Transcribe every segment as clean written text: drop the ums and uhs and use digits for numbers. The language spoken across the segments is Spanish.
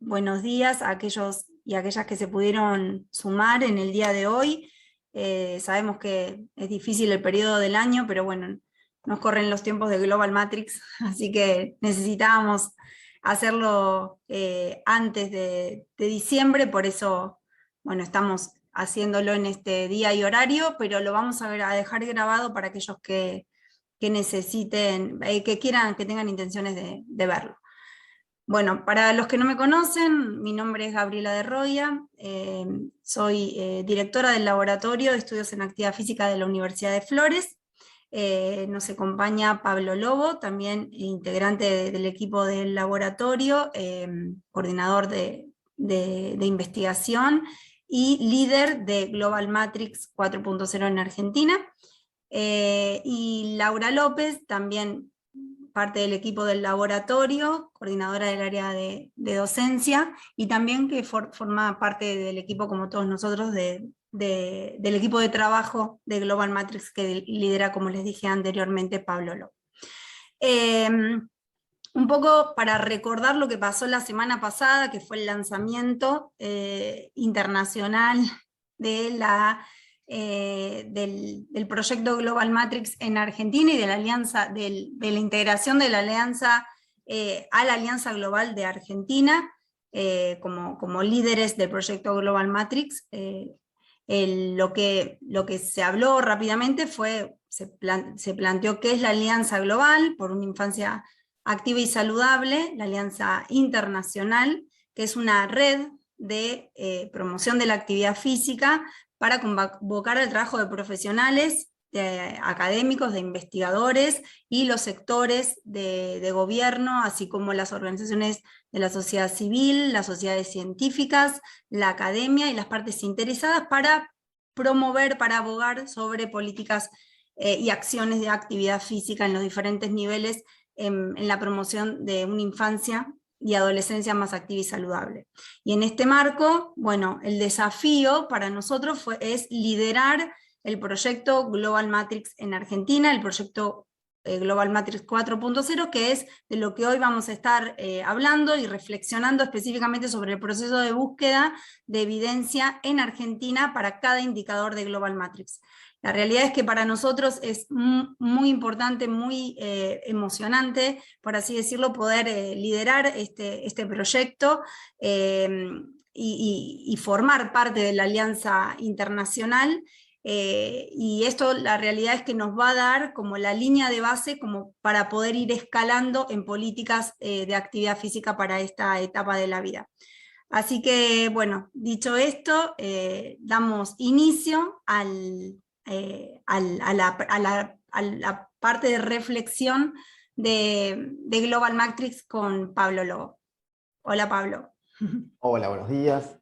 buenos días a aquellos y aquellas que se pudieron sumar en el día de hoy. Sabemos que es difícil el periodo del año, pero bueno, nos corren los tiempos de Global Matrix, así que necesitábamos hacerlo antes de diciembre, por eso, bueno, estamos haciéndolo en este día y horario, pero lo vamos a dejar grabado para aquellos que necesiten, que quieran, que tengan intenciones de verlo. Bueno, para los que no me conocen, mi nombre es Gabriela de Roya, soy directora del Laboratorio de Estudios en Actividad Física de la Universidad de Flores. Nos acompaña Pablo Lobo, también integrante del equipo del laboratorio, coordinador de investigación y líder de Global Matrix 4.0 en Argentina. Y Laura López, también parte del equipo del laboratorio, coordinadora del área de docencia, y también que forma parte del equipo, como todos nosotros, del equipo de trabajo de Global Matrix que lidera, como les dije anteriormente, Pablo Lobo. Un poco para recordar lo que pasó la semana pasada, que fue el lanzamiento internacional de del proyecto Global Matrix en Argentina y de la alianza, de la integración de la alianza a la Alianza Global de Argentina como líderes del proyecto Global Matrix. Lo que se habló rápidamente fue, se planteó qué es la Alianza Global por una infancia activa y saludable, la Alianza Internacional, que es una red de promoción de la actividad física para convocar el trabajo de profesionales, de académicos, de investigadores y los sectores de gobierno, así como las organizaciones de la sociedad civil, las sociedades científicas, la academia y las partes interesadas para promover, para abogar sobre políticas y acciones de actividad física en los diferentes niveles en la promoción de una infancia y adolescencia más activa y saludable. Y en este marco, bueno, el desafío para nosotros es liderar el proyecto Global Matrix en Argentina, el proyecto Global Matrix 4.0, que es de lo que hoy vamos a estar hablando y reflexionando específicamente sobre el proceso de búsqueda de evidencia en Argentina para cada indicador de Global Matrix. La realidad es que para nosotros es muy importante, muy emocionante, por así decirlo, poder liderar este proyecto y formar parte de la Alianza Internacional. Y esto la realidad es que nos va a dar como la línea de base como para poder ir escalando en políticas de actividad física para esta etapa de la vida. Así que, bueno, dicho esto, damos inicio a la parte de reflexión de Global Matrix con Pablo Lobo. Hola, Pablo. Hola, buenos días.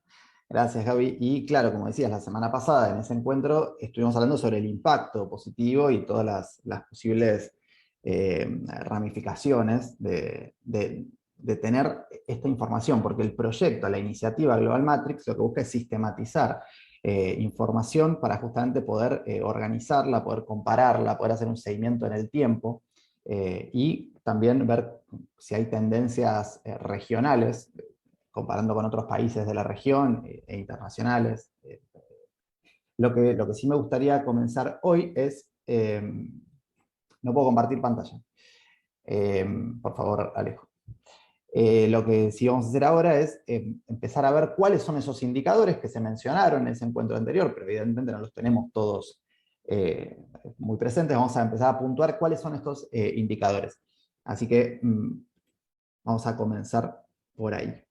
Gracias, Gaby. Y claro, como decías, la semana pasada en ese encuentro estuvimos hablando sobre el impacto positivo y todas las posibles ramificaciones de tener esta información, porque el proyecto, la iniciativa Global Matrix, lo que busca es sistematizar información para justamente poder organizarla, poder compararla, poder hacer un seguimiento en el tiempo y también ver si hay tendencias regionales, comparando con otros países de la región e internacionales. Lo que sí me gustaría comenzar hoy es, no puedo compartir pantalla. Por favor, Alejo. Lo que sí vamos a hacer ahora es empezar a ver cuáles son esos indicadores que se mencionaron en ese encuentro anterior, pero evidentemente no los tenemos todos muy presentes. Vamos a empezar a puntuar cuáles son estos indicadores. Así que vamos a comenzar por ahí.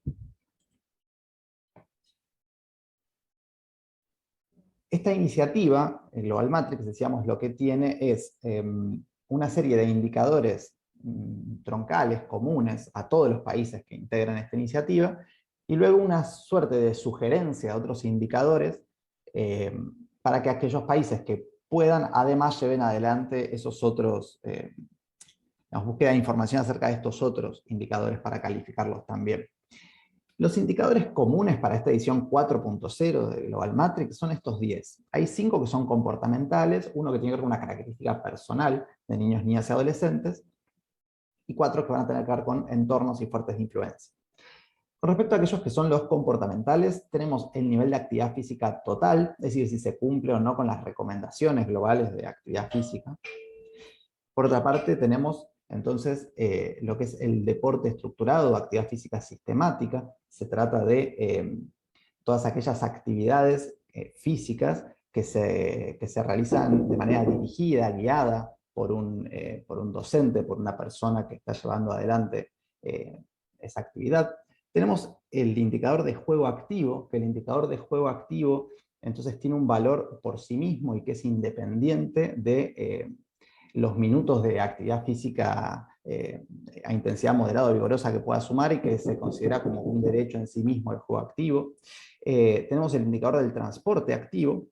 Esta iniciativa, el Global Matrix, decíamos, lo que tiene es una serie de indicadores troncales, comunes a todos los países que integran esta iniciativa, y luego una suerte de sugerencia de otros indicadores para que aquellos países que puedan, además lleven adelante esos otros, búsqueda de información acerca de estos otros indicadores para calificarlos también. Los indicadores comunes para esta edición 4.0 de Global Matrix son estos 10. Hay 5 que son comportamentales, uno que tiene que ver con una característica personal de niños, niñas y adolescentes, y 4 que van a tener que ver con entornos y fuertes de influencia. Con respecto a aquellos que son los comportamentales, tenemos el nivel de actividad física total, es decir, si se cumple o no con las recomendaciones globales de actividad física. Por otra parte, tenemos entonces lo que es el deporte estructurado o actividad física sistemática. Se trata de todas aquellas actividades físicas que se realizan de manera dirigida, guiada por un docente, por una persona que está llevando adelante esa actividad. Tenemos el indicador de juego activo, que el indicador de juego activo entonces tiene un valor por sí mismo y que es independiente de los minutos de actividad física a intensidad moderada o vigorosa que pueda sumar y que se considera como un derecho en sí mismo el juego activo. Tenemos el indicador del transporte activo,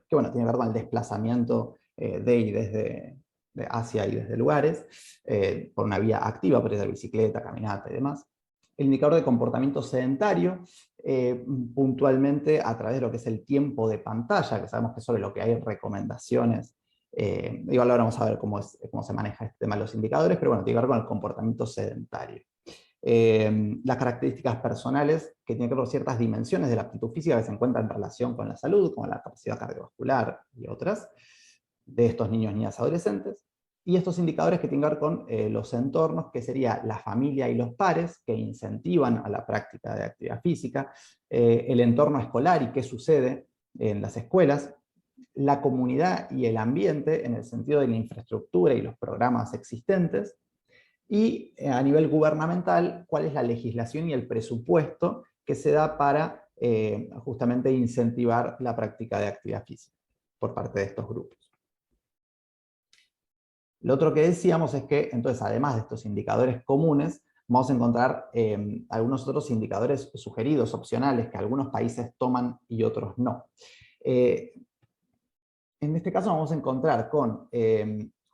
que bueno, tiene que ver con el desplazamiento de y desde hacia y desde lugares, por una vía activa, puede ser bicicleta, caminata y demás. El indicador de comportamiento sedentario, puntualmente a través de lo que es el tiempo de pantalla, que sabemos que sobre lo que hay recomendaciones. Igual ahora vamos a ver cómo se maneja este tema de los indicadores, pero bueno, tiene que ver con el comportamiento sedentario. Las características personales que tienen que ver con ciertas dimensiones de la aptitud física que se encuentran en relación con la salud, como la capacidad cardiovascular y otras, de estos niños, niñas, adolescentes. Y estos indicadores que tienen que ver con los entornos, que sería la familia y los pares, que incentivan a la práctica de actividad física, el entorno escolar y qué sucede en las escuelas, la comunidad y el ambiente en el sentido de la infraestructura y los programas existentes, y a nivel gubernamental, cuál es la legislación y el presupuesto que se da para justamente incentivar la práctica de actividad física por parte de estos grupos. Lo otro que decíamos es que, entonces, además de estos indicadores comunes, vamos a encontrar algunos otros indicadores sugeridos, opcionales, que algunos países toman y otros no. En este caso vamos a encontrar como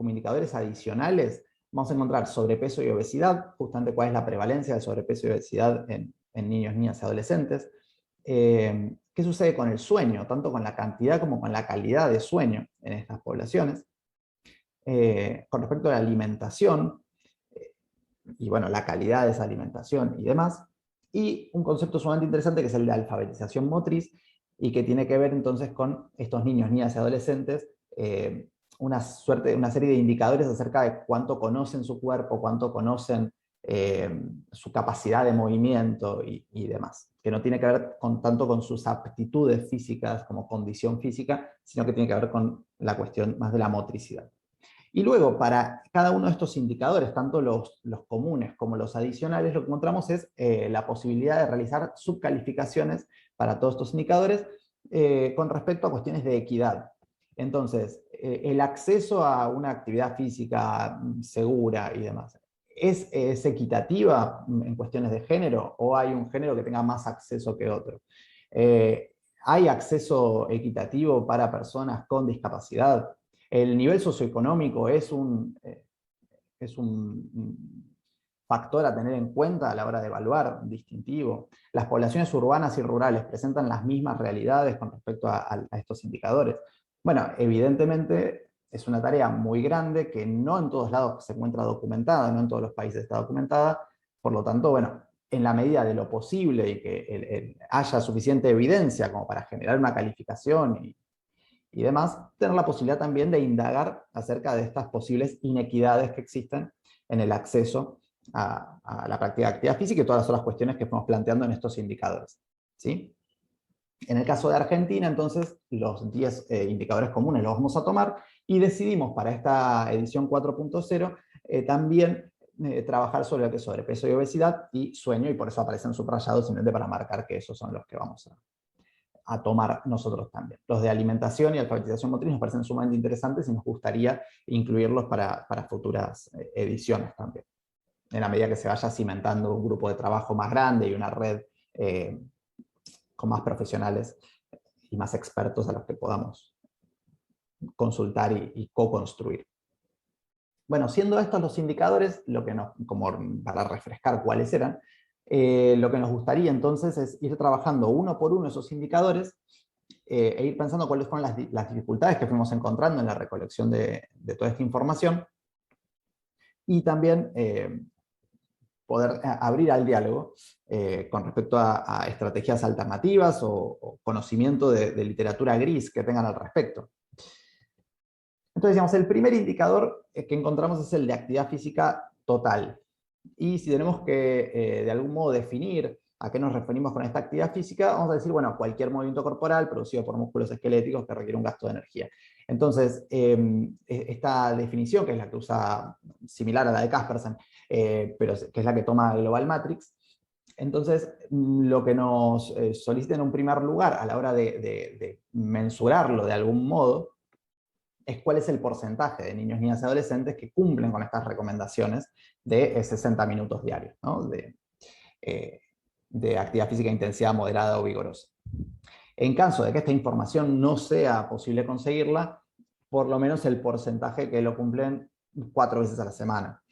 indicadores adicionales, vamos a encontrar sobrepeso y obesidad, justamente cuál es la prevalencia de sobrepeso y obesidad en niños, niñas y adolescentes. ¿Qué sucede con el sueño? Tanto con la cantidad como con la calidad de sueño en estas poblaciones. Con respecto a la alimentación, y bueno, la calidad de esa alimentación y demás. Y un concepto sumamente interesante que es el de alfabetización motriz, y que tiene que ver entonces con estos niños, niñas y adolescentes, una serie de indicadores acerca de cuánto conocen su cuerpo, cuánto conocen su capacidad de movimiento y demás, que no tiene que ver tanto con sus aptitudes físicas como condición física, sino que tiene que ver con la cuestión más de la motricidad. Y luego, para cada uno de estos indicadores, tanto los comunes como los adicionales, lo que encontramos es la posibilidad de realizar subcalificaciones para todos estos indicadores con respecto a cuestiones de equidad. Entonces, el acceso a una actividad física segura y demás, ¿es equitativa en cuestiones de género o hay un género que tenga más acceso que otro? ¿Hay acceso equitativo para personas con discapacidad? El nivel socioeconómico es un factor a tener en cuenta a la hora de evaluar, distintivo. Las poblaciones urbanas y rurales presentan las mismas realidades con respecto a estos indicadores. Bueno, evidentemente es una tarea muy grande que no en todos lados se encuentra documentada, no en todos los países está documentada, por lo tanto, bueno, en la medida de lo posible y que haya suficiente evidencia como para generar una calificación y demás, tener la posibilidad también de indagar acerca de estas posibles inequidades que existen en el acceso a la práctica de actividad física y todas las otras cuestiones que fuimos planteando en estos indicadores. ¿Sí? En el caso de Argentina, entonces, los 10 indicadores comunes los vamos a tomar y decidimos para esta edición 4.0 también trabajar sobre lo que es sobrepeso y obesidad y sueño, y por eso aparecen subrayados simplemente para marcar que esos son los que vamos a tomar nosotros también. Los de alimentación y alfabetización motriz nos parecen sumamente interesantes y nos gustaría incluirlos para futuras ediciones también, en la medida que se vaya cimentando un grupo de trabajo más grande y una red con más profesionales y más expertos a los que podamos consultar y co-construir. Bueno, siendo estos los indicadores, como para refrescar cuáles eran, lo que nos gustaría entonces es ir trabajando uno por uno esos indicadores e ir pensando cuáles fueron las dificultades que fuimos encontrando en la recolección de toda esta información, y también poder abrir al diálogo con respecto a estrategias alternativas o conocimiento de literatura gris que tengan al respecto. Entonces, digamos, el primer indicador que encontramos es el de actividad física total. Y si tenemos que, de algún modo, definir a qué nos referimos con esta actividad física, vamos a decir, bueno, cualquier movimiento corporal producido por músculos esqueléticos que requiere un gasto de energía. Entonces, esta definición, que es la que usa, similar a la de Kaspersen, pero que es la que toma Global Matrix, entonces, lo que nos solicita en un primer lugar, a la hora de mensurarlo de algún modo, es cuál es el porcentaje de niños, niñas y adolescentes que cumplen con estas recomendaciones de 60 minutos diarios, ¿no? De actividad física de intensidad moderada o vigorosa. En caso de que esta información no sea posible conseguirla, por lo menos el porcentaje que lo cumplen 4 veces a la semana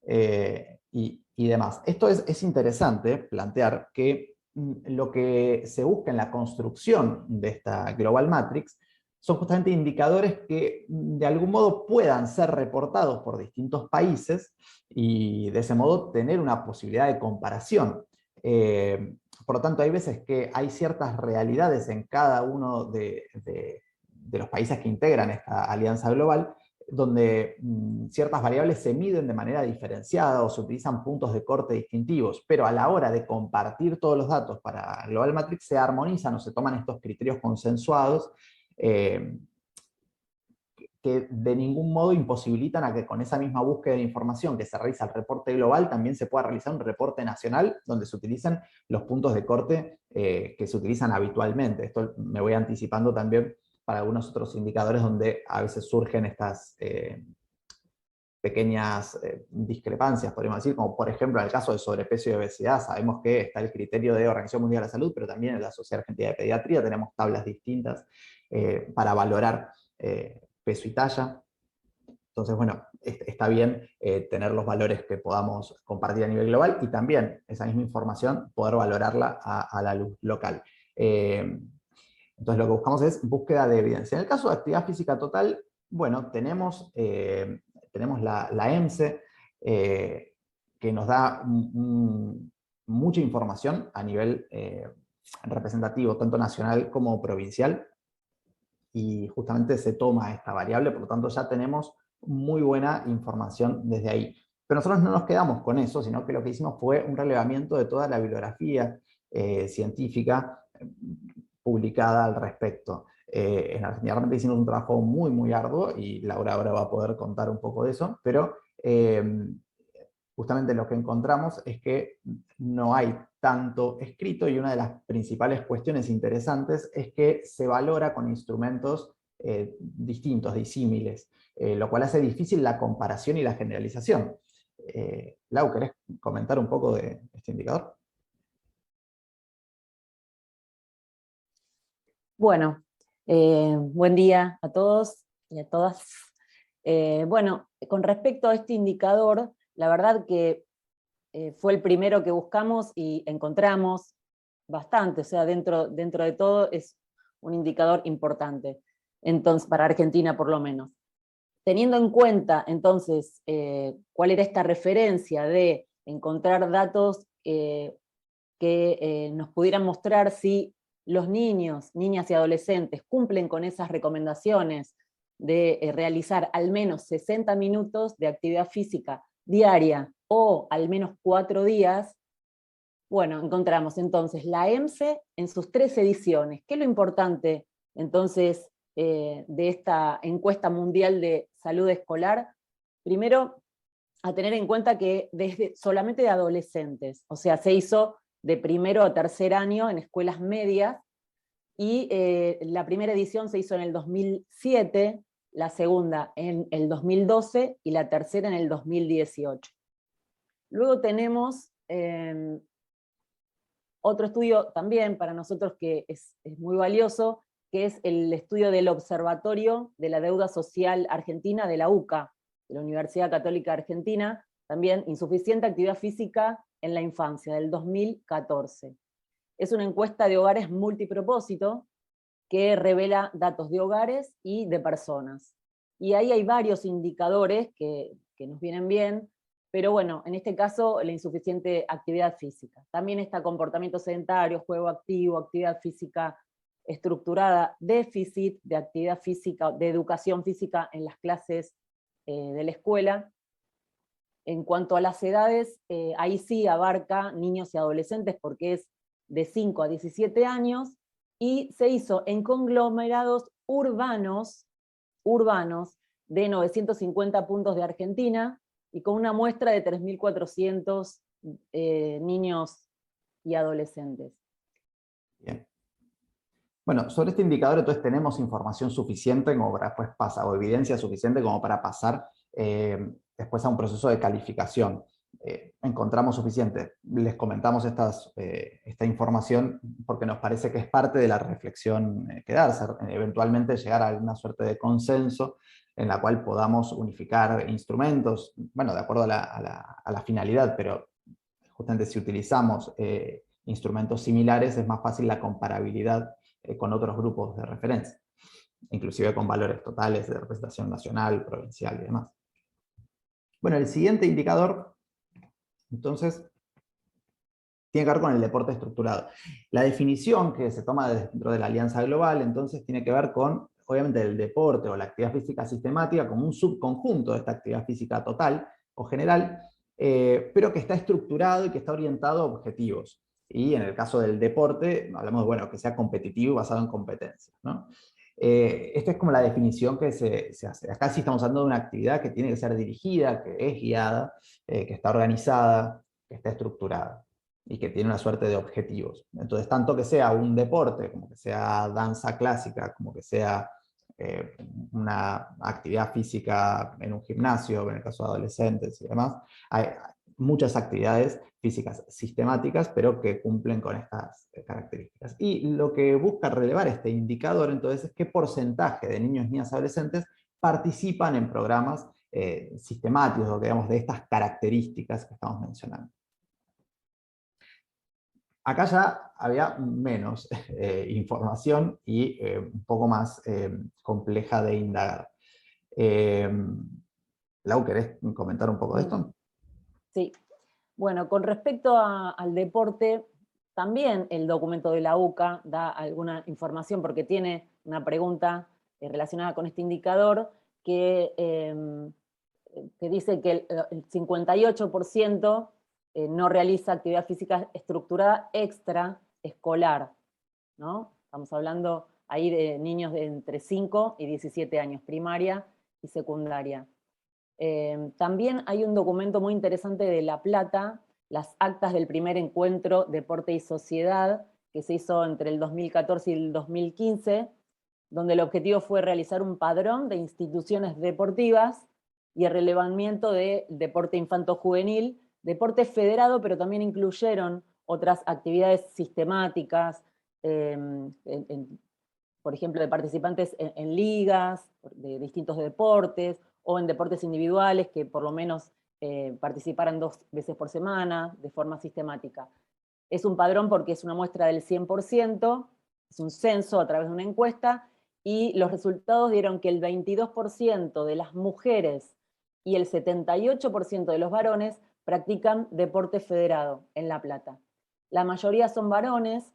y demás. Esto es interesante plantear que lo que se busca en la construcción de esta Global Matrix son justamente indicadores que de algún modo puedan ser reportados por distintos países y de ese modo tener una posibilidad de comparación. Por lo tanto, hay veces que hay ciertas realidades en cada uno de los países que integran esta alianza global, donde ciertas variables se miden de manera diferenciada o se utilizan puntos de corte distintivos, pero a la hora de compartir todos los datos para Global Matrix se armonizan o se toman estos criterios consensuados que de ningún modo imposibilitan a que con esa misma búsqueda de información que se realiza el reporte global, también se pueda realizar un reporte nacional donde se utilicen los puntos de corte que se utilizan habitualmente. Esto me voy anticipando también para algunos otros indicadores donde a veces surgen estas pequeñas discrepancias, podríamos decir, como por ejemplo en el caso de sobrepeso y obesidad. Sabemos que está el criterio de Organización Mundial de la Salud, pero también en la Sociedad Argentina de Pediatría tenemos tablas distintas para valorar peso y talla. Entonces, bueno, está bien tener los valores que podamos compartir a nivel global y también esa misma información poder valorarla a la luz local. Entonces lo que buscamos es búsqueda de evidencia. En el caso de actividad física total, bueno, tenemos la EMSE, que nos da mucha información a nivel representativo, tanto nacional como provincial, y justamente se toma esta variable, por lo tanto ya tenemos muy buena información desde ahí. Pero nosotros no nos quedamos con eso, sino que lo que hicimos fue un relevamiento de toda la bibliografía científica publicada al respecto. En Argentina realmente hicimos un trabajo muy arduo, y Laura ahora va a poder contar un poco de eso, pero justamente lo que encontramos es que no hay tanto escrito, y una de las principales cuestiones interesantes es que se valora con instrumentos distintos, disímiles, lo cual hace difícil la comparación y la generalización. Lau, ¿querés comentar un poco de este indicador? Bueno, buen día a todos y a todas. Bueno, con respecto a este indicador, la verdad que fue el primero que buscamos y encontramos bastante, o sea, dentro de todo es un indicador importante, entonces, para Argentina por lo menos. Teniendo en cuenta, entonces, cuál era esta referencia de encontrar datos que nos pudieran mostrar si los niños, niñas y adolescentes cumplen con esas recomendaciones de realizar al menos 60 minutos de actividad física diaria o al menos 4 días, bueno, encontramos entonces la EMSE en sus 3 ediciones. ¿Qué es lo importante entonces de esta encuesta mundial de salud escolar? Primero, a tener en cuenta que solamente de adolescentes, o sea, se hizo de primero a tercer año en escuelas medias, y la primera edición se hizo en el 2007, la segunda en el 2012 y la tercera en el 2018. Luego tenemos otro estudio también para nosotros que es muy valioso, que es el estudio del Observatorio de la Deuda Social Argentina de la UCA, de la Universidad Católica Argentina, también insuficiente actividad física en la infancia, del 2014. Es una encuesta de hogares multipropósito que revela datos de hogares y de personas. Y ahí hay varios indicadores que nos vienen bien, pero bueno, en este caso la insuficiente actividad física. También está comportamiento sedentario, juego activo, actividad física estructurada, déficit de actividad física, de educación física en las clases de la escuela. En cuanto a las edades, ahí sí abarca niños y adolescentes porque es de 5 a 17 años, y se hizo en conglomerados urbanos de 950 puntos de Argentina, y con una muestra de 3.400 niños y adolescentes. Bien. Bueno, sobre este indicador entonces tenemos información suficiente como para después pasar, o evidencia suficiente como para pasar después a un proceso de calificación. Encontramos suficiente. Les comentamos esta información porque nos parece que es parte de la reflexión que darse, eventualmente llegar a alguna suerte de consenso en la cual podamos unificar instrumentos, bueno, de acuerdo a la finalidad, pero justamente si utilizamos instrumentos similares es más fácil la comparabilidad con otros grupos de referencia, inclusive con valores totales de representación nacional, provincial y demás. Bueno, el siguiente indicador, entonces, tiene que ver con el deporte estructurado. La definición que se toma dentro de la Alianza Global, entonces, tiene que ver con, obviamente, el deporte o la actividad física sistemática como un subconjunto de esta actividad física total o general, pero que está estructurado y que está orientado a objetivos. Y en el caso del deporte, hablamos de, bueno, que sea competitivo y basado en competencias, ¿no? Esta es como la definición que se hace. Acá sí estamos hablando de una actividad que tiene que ser dirigida, que es guiada, que está organizada, que está estructurada y que tiene una suerte de objetivos. Entonces, tanto que sea un deporte, como que sea danza clásica, como que sea una actividad física en un gimnasio, en el caso de adolescentes y demás, hay muchas actividades físicas sistemáticas, pero que cumplen con estas características. Y lo que busca relevar este indicador, entonces, es qué porcentaje de niños, niñas y adolescentes participan en programas sistemáticos, o digamos, de estas características que estamos mencionando. Acá ya había menos información y un poco más compleja de indagar. Lau, ¿querés comentar un poco de esto? Sí. Bueno, con respecto al deporte, también el documento de la UCA da alguna información porque tiene una pregunta relacionada con este indicador que dice que el 58% no realiza actividad física estructurada extraescolar, ¿no? Estamos hablando ahí de niños de entre 5 y 17 años, primaria y secundaria. También hay un documento muy interesante de La Plata, las actas del primer encuentro Deporte y Sociedad, que se hizo entre el 2014 y el 2015, donde el objetivo fue realizar un padrón de instituciones deportivas y el relevamiento de deporte infanto-juvenil, deporte federado, pero también incluyeron otras actividades sistemáticas, por ejemplo, de participantes en ligas de distintos deportes, o en deportes individuales que por lo menos participaran 2 veces por semana, de forma sistemática. Es un padrón porque es una muestra del 100%, es un censo a través de una encuesta, y los resultados dieron que el 22% de las mujeres y el 78% de los varones practican deporte federado en La Plata. La mayoría son varones,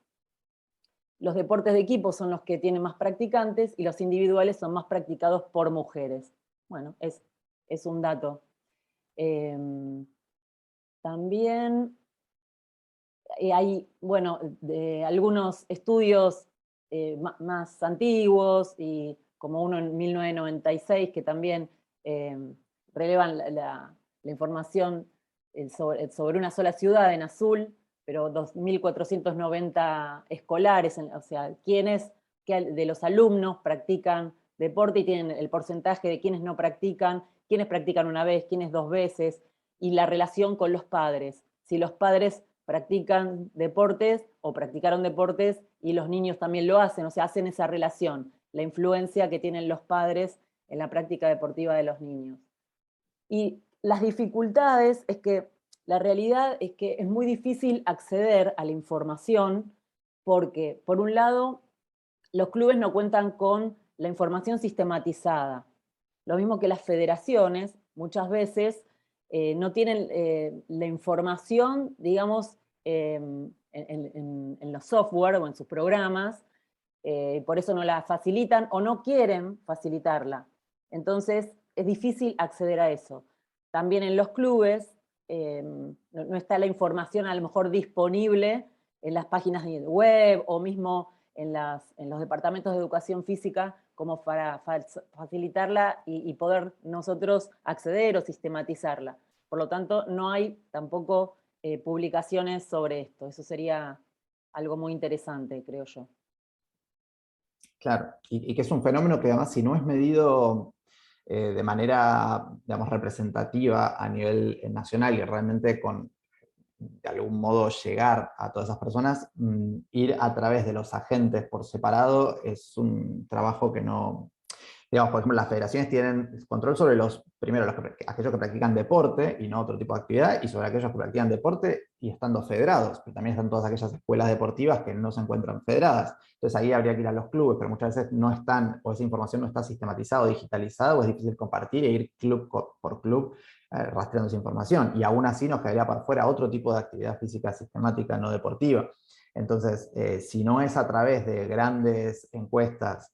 los deportes de equipo son los que tienen más practicantes y los individuales son más practicados por mujeres. Bueno, es un dato. También hay, bueno, algunos estudios más antiguos, y como uno en 1996, que también relevan la información sobre una sola ciudad en azul, pero 2.490 escolares, o sea, quienes de los alumnos practican deporte y tienen el porcentaje de quienes no practican, quienes practican una vez, quienes 2 veces, y la relación con los padres. Si los padres practican deportes o practicaron deportes y los niños también lo hacen, o sea, hacen esa relación, la influencia que tienen los padres en la práctica deportiva de los niños. Y las dificultades es que la realidad es que es muy difícil acceder a la información porque, por un lado, los clubes no cuentan con la información sistematizada. Lo mismo que las federaciones, muchas veces no tienen la información, digamos, en los software o en sus programas, por eso no la facilitan o no quieren facilitarla. Entonces es difícil acceder a eso. También en los clubes no está la información a lo mejor disponible en las páginas web o mismo en los departamentos de educación física como para facilitarla y poder nosotros acceder o sistematizarla. Por lo tanto, no hay tampoco publicaciones sobre esto. Eso sería algo muy interesante, creo yo. Claro, y que es un fenómeno que además si no es medido de manera, digamos, representativa a nivel nacional y realmente con, de algún modo, llegar a todas esas personas, ir a través de los agentes por separado es un trabajo que no... Digamos, por ejemplo, las federaciones tienen control sobre primero, aquellos que practican deporte y no otro tipo de actividad, y sobre aquellos que practican deporte y estando federados, pero también están todas aquellas escuelas deportivas que no se encuentran federadas. Entonces ahí habría que ir a los clubes, pero muchas veces no están, o esa información no está sistematizada o digitalizada, o es difícil compartir e ir club por club rastreando esa información. Y aún así nos quedaría para fuera otro tipo de actividad física sistemática no deportiva. Entonces, si no es a través de grandes encuestas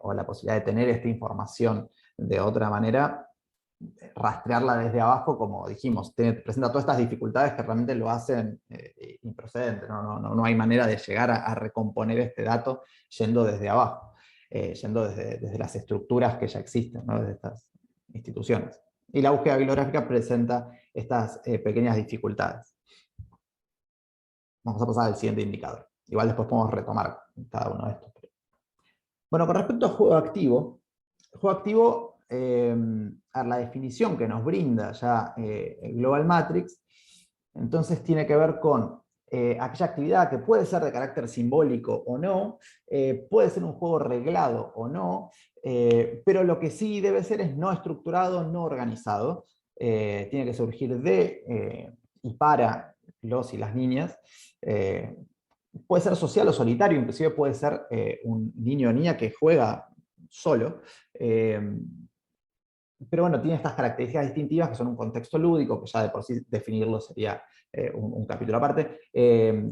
o la posibilidad de tener esta información de otra manera, rastrearla desde abajo, como dijimos, presenta todas estas dificultades que realmente lo hacen improcedente. No hay manera de llegar a recomponer este dato yendo desde abajo, yendo desde las estructuras que ya existen, ¿no? Desde estas instituciones. Y la búsqueda bibliográfica presenta estas pequeñas dificultades. Vamos a pasar al siguiente indicador. Igual después podemos retomar cada uno de estos. Bueno, con respecto a juego activo, a la definición que nos brinda ya el Global Matrix, entonces tiene que ver con aquella actividad que puede ser de carácter simbólico o no, puede ser un juego reglado o no, pero lo que sí debe ser es no estructurado, no organizado, tiene que surgir de y para los y las niñas, puede ser social o solitario, inclusive puede ser un niño o niña que juega solo, pero bueno, tiene estas características distintivas que son un contexto lúdico, que ya de por sí definirlo sería un capítulo aparte,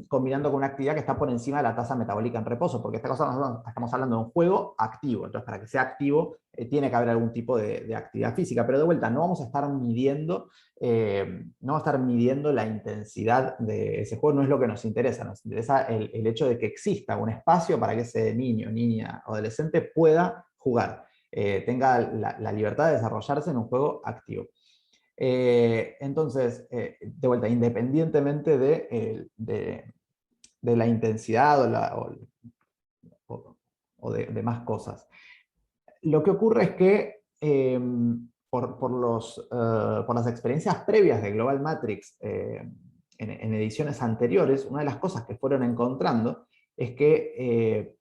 combinando con una actividad que está por encima de la tasa metabólica en reposo, porque esta cosa estamos hablando de un juego activo, entonces para que sea activo tiene que haber algún tipo de actividad física, pero de vuelta no vamos a estar midiendo, la intensidad de ese juego, no es lo que nos interesa el hecho de que exista un espacio para que ese niño, niña o adolescente pueda jugar. Tenga la libertad de desarrollarse en un juego activo. Entonces, de vuelta, independientemente de la intensidad o de más cosas. Lo que ocurre es que por las experiencias previas de Global Matrix en ediciones anteriores, una de las cosas que fueron encontrando es que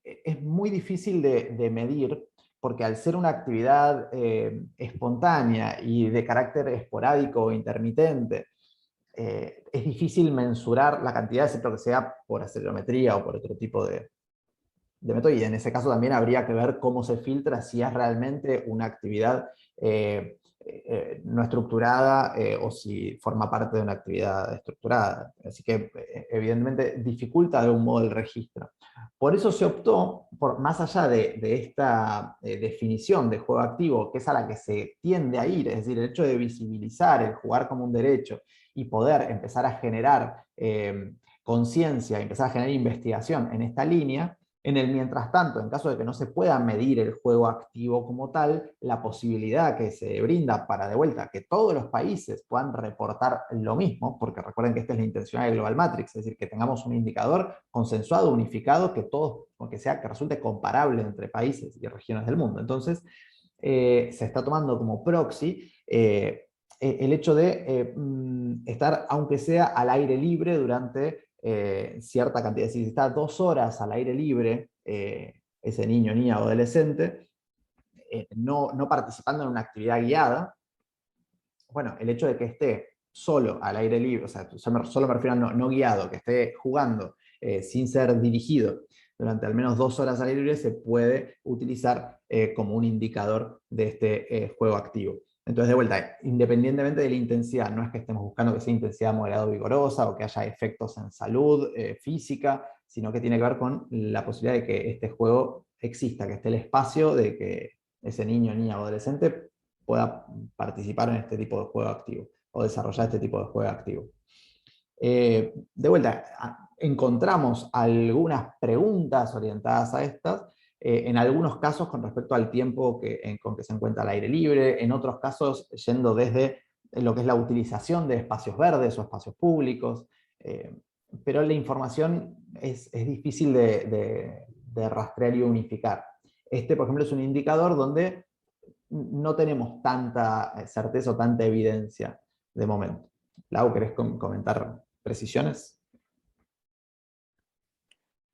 es muy difícil de medir, porque al ser una actividad espontánea y de carácter esporádico o intermitente, es difícil mensurar la cantidad, excepto que sea por acelerometría o por otro tipo de método, y en ese caso también habría que ver cómo se filtra si es realmente una actividad no estructurada o si forma parte de una actividad estructurada. Así que evidentemente dificulta de algún modo el registro. Por eso se optó, más allá de esta definición de juego activo, que es a la que se tiende a ir, es decir, el hecho de visibilizar el jugar como un derecho y poder empezar a generar conciencia, empezar a generar investigación en esta línea. En el mientras tanto, en caso de que no se pueda medir el juego activo como tal, la posibilidad que se brinda para, de vuelta, que todos los países puedan reportar lo mismo, porque recuerden que esta es la intención de Global Matrix, es decir, que tengamos un indicador consensuado, unificado, que resulte comparable entre países y regiones del mundo. Entonces, se está tomando como proxy el hecho de estar, aunque sea al aire libre durante cierta cantidad. Si está 2 horas al aire libre, ese niño, niña o adolescente, no participando en una actividad guiada, bueno, el hecho de que esté solo al aire libre, o sea, solo me refiero a no guiado, que esté jugando sin ser dirigido durante al menos 2 horas al aire libre, se puede utilizar como un indicador de este juego activo. Entonces, de vuelta, independientemente de la intensidad, no es que estemos buscando que sea intensidad moderada o vigorosa o que haya efectos en salud física, sino que tiene que ver con la posibilidad de que este juego exista, que esté el espacio de que ese niño, niña o adolescente pueda participar en este tipo de juego activo o desarrollar este tipo de juego activo. De vuelta, encontramos algunas preguntas orientadas a estas, en algunos casos con respecto al tiempo con que se encuentra al aire libre, en otros casos yendo desde lo que es la utilización de espacios verdes o espacios públicos, pero la información es difícil de rastrear y unificar. Este, por ejemplo, es un indicador donde no tenemos tanta certeza o tanta evidencia de momento. Lau, ¿querés comentar precisiones?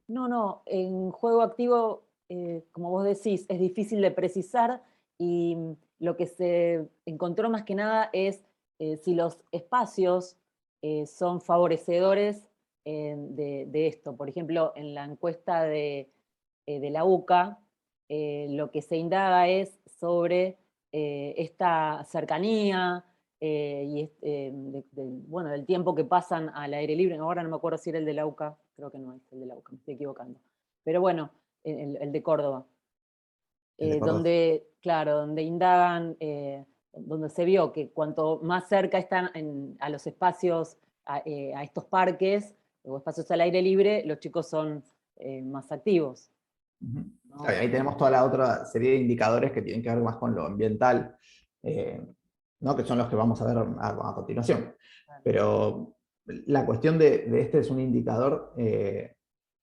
No, en juego activo, como vos decís, es difícil de precisar y lo que se encontró más que nada es si los espacios son favorecedores de esto. Por ejemplo, en la encuesta de la UCA, lo que se indaga es sobre esta cercanía bueno, del tiempo que pasan al aire libre. Ahora no me acuerdo si era el de la UCA, creo que no es el de la UCA, me estoy equivocando. Pero bueno, el de Córdoba. Donde, claro, donde indagan, donde se vio que cuanto más cerca están a los espacios, a estos parques o espacios al aire libre, los chicos son más activos. ¿No? Ahí tenemos toda la otra serie de indicadores que tienen que ver más con lo ambiental, ¿no? Que son los que vamos a ver a continuación. Pero la cuestión de este es un indicador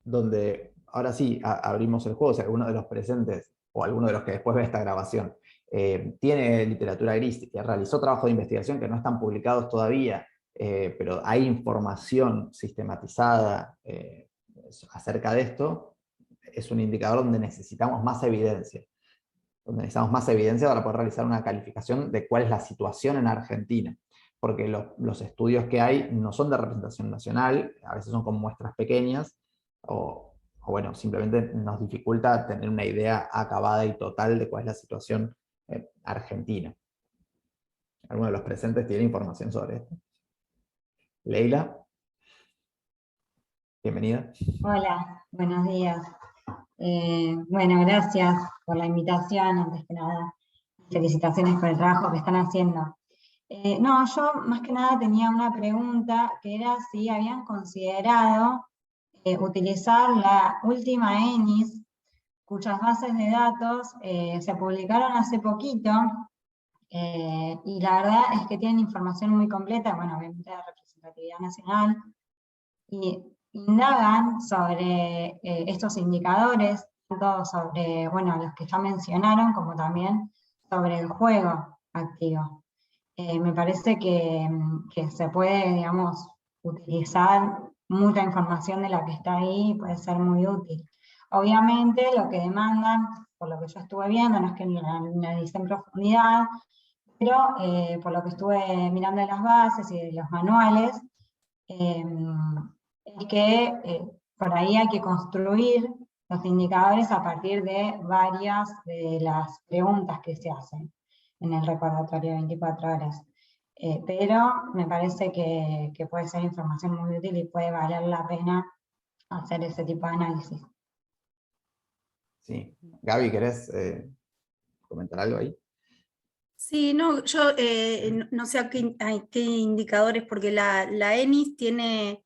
donde, ahora sí, abrimos el juego, si alguno de los presentes, o alguno de los que después ve esta grabación, tiene literatura gris y realizó trabajo de investigación que no están publicados todavía, pero hay información sistematizada acerca de esto, es un indicador donde necesitamos más evidencia. Donde necesitamos más evidencia para poder realizar una calificación de cuál es la situación en Argentina. Porque los estudios que hay no son de representación nacional, a veces son como muestras pequeñas, o bueno, simplemente nos dificulta tener una idea acabada y total de cuál es la situación argentina. ¿Alguno de los presentes tiene información sobre esto? Leila, bienvenida. Hola, buenos días. Bueno, gracias por la invitación, antes que nada. Felicitaciones por el trabajo que están haciendo. No, yo más que nada tenía una pregunta, que era si habían considerado utilizar la última ENIS, cuyas bases de datos se publicaron hace poquito, y la verdad es que tienen información muy completa, bueno, obviamente de representatividad nacional, y indagan sobre estos indicadores, tanto sobre, bueno, los que ya mencionaron, como también sobre el juego activo. Me parece que se puede, digamos, utilizar mucha información de la que está ahí, puede ser muy útil. Obviamente lo que demandan, por lo que yo estuve viendo, no es que la analicé en profundidad, pero por lo que estuve mirando de las bases y de los manuales, es que por ahí hay que construir los indicadores a partir de varias de las preguntas que se hacen en el recordatorio de 24 horas. Pero me parece que puede ser información muy útil y puede valer la pena hacer ese tipo de análisis. Sí. Gaby, ¿querés comentar algo ahí? Sí, no, yo no sé a qué indicadores, porque la ENIS tiene,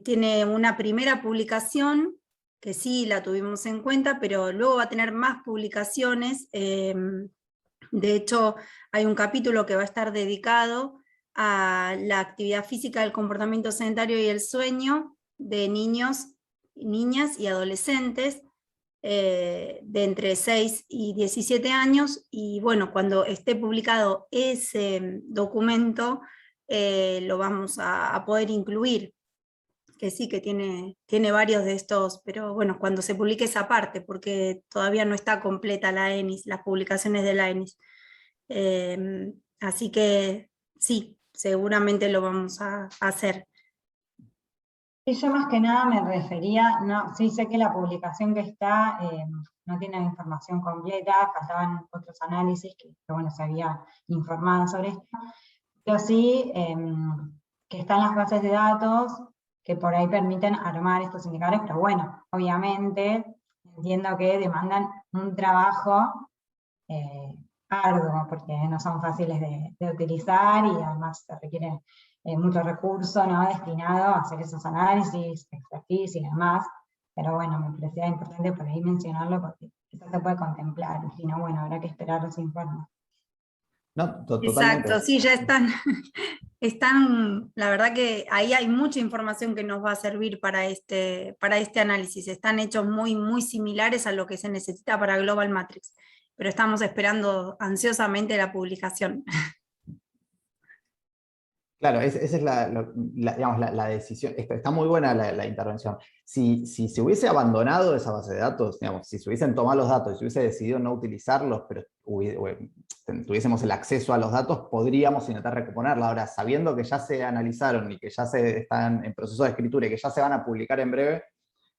tiene una primera publicación, que sí la tuvimos en cuenta, pero luego va a tener más publicaciones. De hecho, hay un capítulo que va a estar dedicado a la actividad física, el comportamiento sedentario y el sueño de niños, niñas y adolescentes, de entre 6 y 17 años, y bueno, cuando esté publicado ese documento, lo vamos a poder incluir, que sí, que tiene varios de estos, pero bueno, cuando se publique esa parte, porque todavía no está completa la ENIS, las publicaciones de la ENIS. Así que sí, seguramente lo vamos a hacer. Sí, yo más que nada me refería, no, sí sé que la publicación que está no tiene la información completa, faltaban otros análisis que bueno, se había informado sobre esto, pero sí que están las bases de datos que por ahí permiten armar estos indicadores, pero bueno, obviamente entiendo que demandan un trabajo arduo, porque no son fáciles de utilizar y además se requiere mucho recurso, ¿no?, destinado a hacer esos análisis, expertise y demás, pero bueno, me parecía importante por ahí mencionarlo porque eso se puede contemplar, y si no, bueno, habrá que esperar los informes. No, Exacto, totalmente. sí, ya están, están, la verdad que ahí hay mucha información que nos va a servir para este análisis. Están hechos muy, muy similares a lo que se necesita para Global Matrix, pero estamos esperando ansiosamente la publicación. Claro, esa es digamos, la decisión. Está muy buena la intervención. Si se hubiese abandonado esa base de datos, digamos, si se hubiesen tomado los datos y se hubiese decidido no utilizarlos, pero tuviésemos el acceso a los datos, podríamos intentar recomponerla. Ahora, sabiendo que ya se analizaron y que ya están en proceso de escritura y que ya se van a publicar en breve,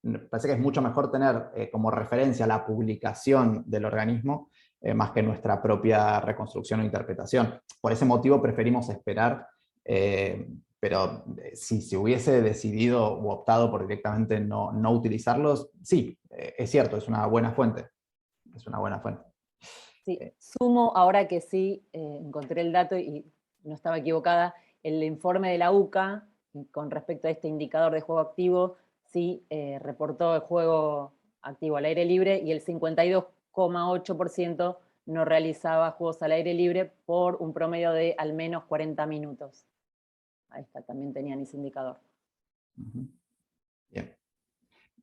me parece que es mucho mejor tener como referencia la publicación del organismo más que nuestra propia reconstrucción o interpretación. Por ese motivo preferimos esperar. Pero si se hubiese decidido o optado por directamente no utilizarlos, sí, es cierto, es una buena fuente. Es una buena fuente. Sí, sumo ahora que sí, encontré el dato y no estaba equivocada, el informe de la UCA con respecto a este indicador de juego activo, sí reportó el juego activo al aire libre y el 52,8% no realizaba juegos al aire libre por un promedio de al menos 40 minutos. Ahí está, también tenían ese indicador. Bien.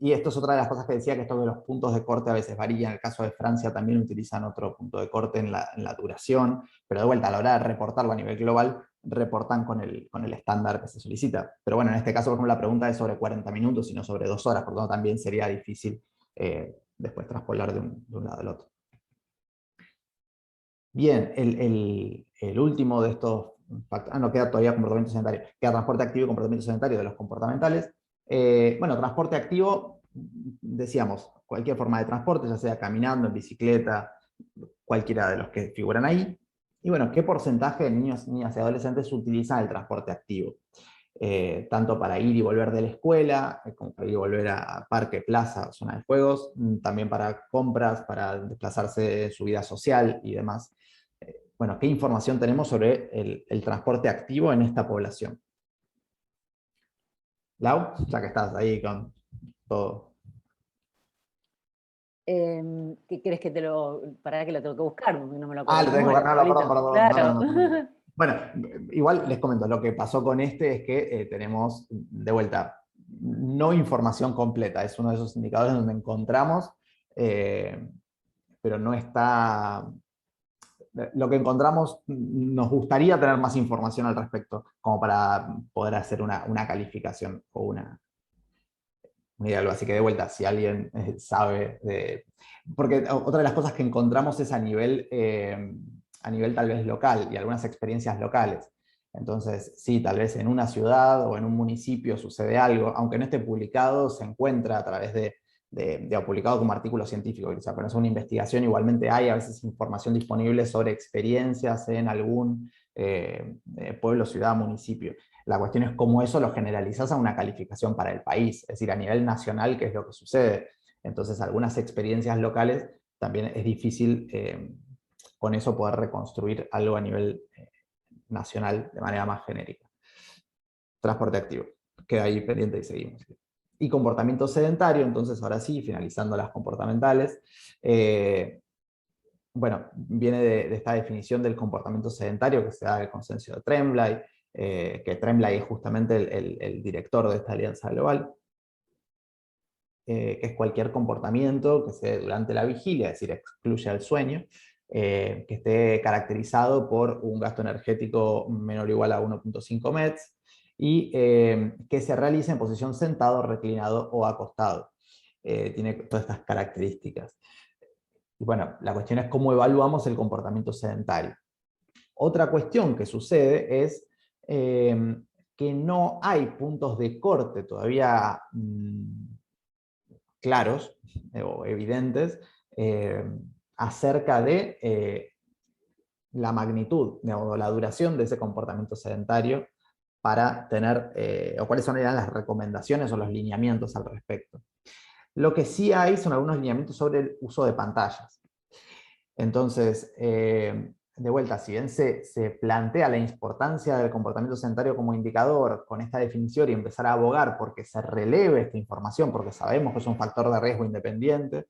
Y esto es otra de las cosas que decía, que esto de los puntos de corte a veces varía. En el caso de Francia también utilizan otro punto de corte en la duración, pero de vuelta, a la hora de reportarlo a nivel global, reportan con el estándar que se solicita. Pero bueno, en este caso, por ejemplo, la pregunta es sobre 40 minutos y no sobre 2 horas, por lo tanto también sería difícil después traspolar de un lado al otro. Bien, el último de estos factores, no queda todavía comportamiento sedentario, queda transporte activo y comportamiento sedentario de los comportamentales. Bueno, transporte activo, decíamos, cualquier forma de transporte, ya sea caminando, en bicicleta, cualquiera de los que figuran ahí. Y bueno, ¿qué porcentaje de niños, niñas y adolescentes utilizan el transporte activo? Tanto para ir y volver de la escuela, como para ir y volver a parque, plaza, zona de juegos, también para compras, para desplazarse en su vida social y demás. Bueno, ¿qué información tenemos sobre el transporte activo en esta población? Lau, ya que estás ahí con todo. ¿Qué crees que para que lo tengo que buscar? No me lo acuerdo. Lo tenés que buscar, no, perdón. Claro. No. Bueno, igual les comento, lo que pasó con este es que tenemos, de vuelta, no información completa. Es uno de esos indicadores donde encontramos, pero no está... Lo que encontramos, nos gustaría tener más información al respecto, como para poder hacer una calificación o una idea. Así que de vuelta, si alguien sabe de... Porque otra de las cosas que encontramos es a nivel tal vez local y algunas experiencias locales. Entonces, sí, tal vez en una ciudad o en un municipio sucede algo, aunque no esté publicado, se encuentra a través de publicado como artículo científico. O sea, cuando es una investigación, igualmente hay a veces información disponible sobre experiencias en algún pueblo, ciudad, municipio. La cuestión es cómo eso lo generalizas a una calificación para el país, es decir, a nivel nacional, qué es lo que sucede. Entonces, algunas experiencias locales también es difícil con eso poder reconstruir algo a nivel nacional de manera más genérica. Transporte activo, queda ahí pendiente y seguimos. Y comportamiento sedentario, entonces ahora sí, finalizando las comportamentales, bueno, viene de esta definición del comportamiento sedentario que se da del consenso de Tremblay, que Tremblay es justamente el director de esta alianza global, que es cualquier comportamiento que se dé durante la vigilia, es decir, excluye al sueño, que esté caracterizado por un gasto energético menor o igual a 1.5 METs, y que se realice en posición sentado, reclinado o acostado. Tiene todas estas características. Y bueno, la cuestión es cómo evaluamos el comportamiento sedentario. Otra cuestión que sucede es que no hay puntos de corte todavía claros o evidentes acerca de la magnitud o la duración de ese comportamiento sedentario para tener, o cuáles son las recomendaciones o los lineamientos al respecto. Lo que sí hay son algunos lineamientos sobre el uso de pantallas. Entonces, de vuelta, si bien se plantea la importancia del comportamiento sedentario como indicador con esta definición y empezar a abogar porque se releve esta información, porque sabemos que es un factor de riesgo independiente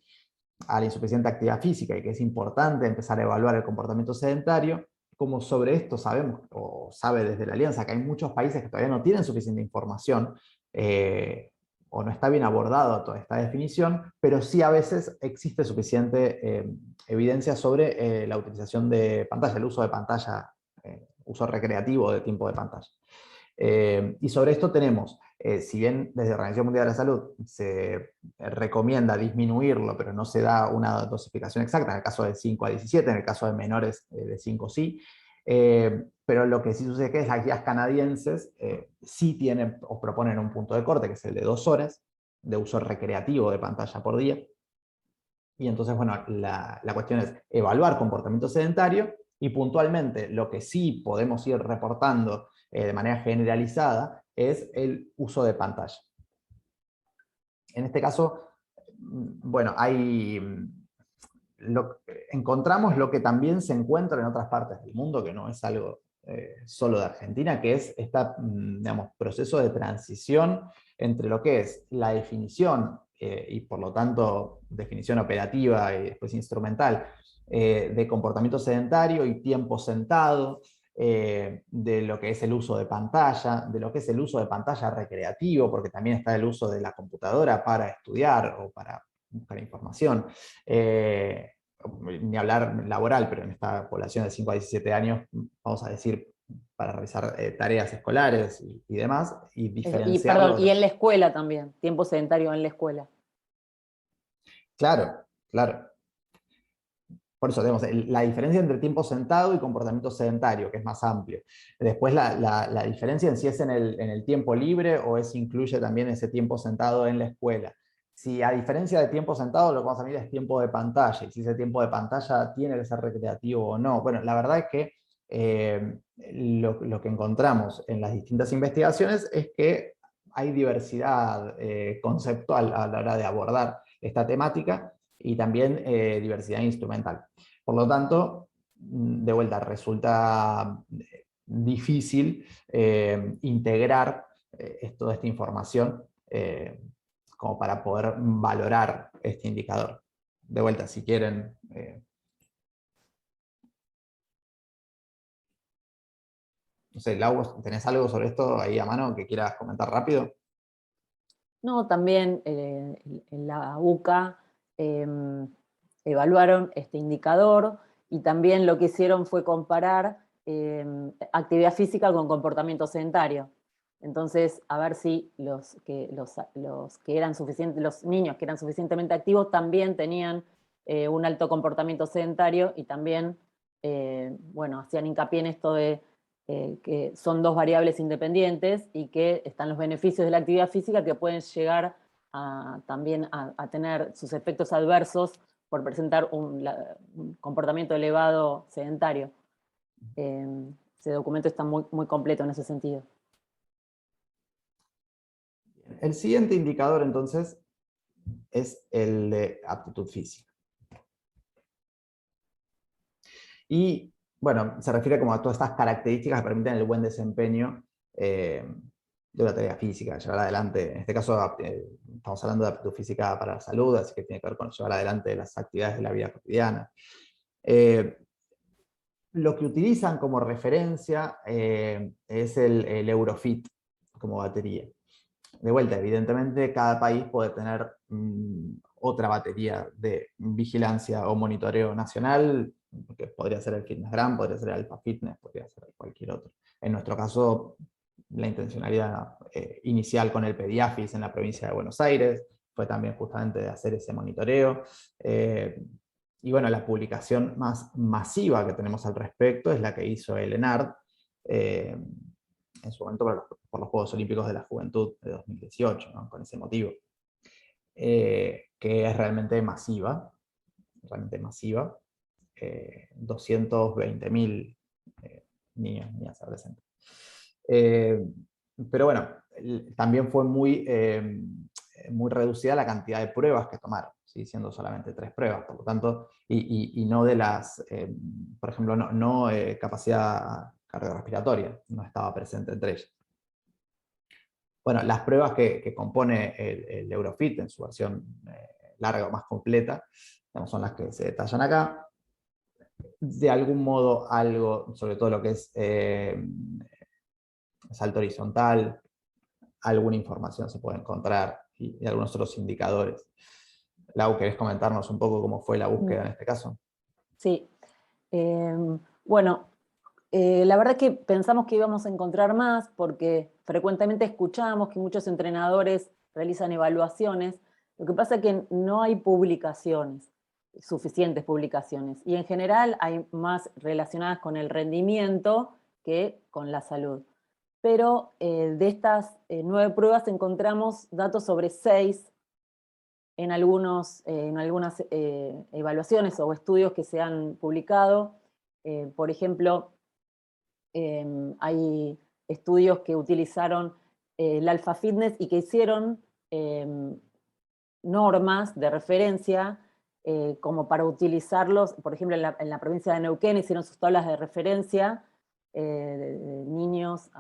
a la insuficiente actividad física y que es importante empezar a evaluar el comportamiento sedentario, como sobre esto sabemos, o sabe desde la Alianza, que hay muchos países que todavía no tienen suficiente información, o no está bien abordado toda esta definición, pero sí a veces existe suficiente evidencia sobre la utilización de pantalla, el uso de pantalla, uso recreativo de tiempo de pantalla. Y sobre esto tenemos, si bien desde la Organización Mundial de la Salud se recomienda disminuirlo, pero no se da una dosificación exacta, en el caso de 5 a 17, en el caso de menores de 5 sí, pero lo que sí sucede es que las guías canadienses sí tienen o proponen un punto de corte, que es el de 2 horas de uso recreativo de pantalla por día. Y entonces, bueno, la cuestión es evaluar comportamiento sedentario y puntualmente lo que sí podemos ir reportando de manera generalizada es el uso de pantalla. En este caso, bueno, encontramos lo que también se encuentra en otras partes del mundo, que no es algo solo de Argentina, que es este, digamos, proceso de transición entre lo que es la definición y por lo tanto definición operativa y después instrumental de comportamiento sedentario y tiempo sentado, de lo que es el uso de pantalla, de lo que es el uso de pantalla recreativo, porque también está el uso de la computadora para estudiar o para buscar información, ni hablar laboral, pero en esta población de 5 a 17 años, vamos a decir, para realizar tareas escolares y demás, y diferenciarlo. Perdón, y en la escuela también, tiempo sedentario en la escuela. Claro, claro. Por eso tenemos la diferencia entre tiempo sentado y comportamiento sedentario, que es más amplio. Después la diferencia en si es en el tiempo libre o incluye también ese tiempo sentado en la escuela. Si a diferencia de tiempo sentado lo que vamos a mirar es tiempo de pantalla, y si ese tiempo de pantalla tiene que ser recreativo o no. Bueno, la verdad es que lo que encontramos en las distintas investigaciones es que hay diversidad conceptual a la hora de abordar esta temática, y también diversidad instrumental. Por lo tanto, de vuelta, resulta difícil integrar toda esta información como para poder valorar este indicador. De vuelta, si quieren... no sé, Lau, ¿tenés algo sobre esto ahí a mano que quieras comentar rápido? No, también en la UCA evaluaron este indicador y también lo que hicieron fue comparar actividad física con comportamiento sedentario. Entonces, a ver si los niños que eran suficientemente activos también tenían un alto comportamiento sedentario y también, bueno, hacían hincapié en esto de que son dos variables independientes y que están los beneficios de la actividad física que pueden llegar también a tener sus efectos adversos por presentar un comportamiento elevado sedentario. Ese documento está muy, muy completo en ese sentido. El siguiente indicador, entonces, es el de aptitud física. Y, bueno, se refiere como a todas estas características que permiten el buen desempeño de una tarea física, llevar adelante, en este caso estamos hablando de aptitud física para la salud, así que tiene que ver con llevar adelante las actividades de la vida cotidiana. Lo que utilizan como referencia es el Eurofit como batería. De vuelta, evidentemente cada país puede tener otra batería de vigilancia o monitoreo nacional, que podría ser el FitnessGram, podría ser el Alpha Fitness, podría ser cualquier otro. En nuestro caso, la intencionalidad inicial con el Pediafis en la provincia de Buenos Aires fue también justamente de hacer ese monitoreo. Y bueno, la publicación más masiva que tenemos al respecto es la que hizo el ENARD, en su momento por los Juegos Olímpicos de la Juventud de 2018, ¿no? Con ese motivo, que es realmente masiva, 220.000 niños, niñas, adolescentes. Pero bueno, también fue muy reducida la cantidad de pruebas que tomaron, ¿sí? Siendo solamente 3 pruebas, por lo tanto, y no de las, por ejemplo, no capacidad cardiorrespiratoria, no estaba presente entre ellas. Bueno, las pruebas que compone el Eurofit en su versión larga o más completa, digamos, son las que se detallan acá. De algún modo, algo, sobre todo lo que es salto horizontal, alguna información se puede encontrar y algunos otros indicadores. Lau, ¿querés comentarnos un poco cómo fue la búsqueda en este caso? Sí. Bueno, la verdad que pensamos que íbamos a encontrar más porque frecuentemente escuchamos que muchos entrenadores realizan evaluaciones. Lo que pasa es que no hay publicaciones, suficientes publicaciones, y en general hay más relacionadas con el rendimiento que con la salud. Pero de estas 9 pruebas encontramos datos sobre 6 en algunas evaluaciones o estudios que se han publicado. Por ejemplo, hay estudios que utilizaron el Alpha Fitness y que hicieron normas de referencia como para utilizarlos. Por ejemplo, en la provincia de Neuquén hicieron sus tablas de referencia de niños,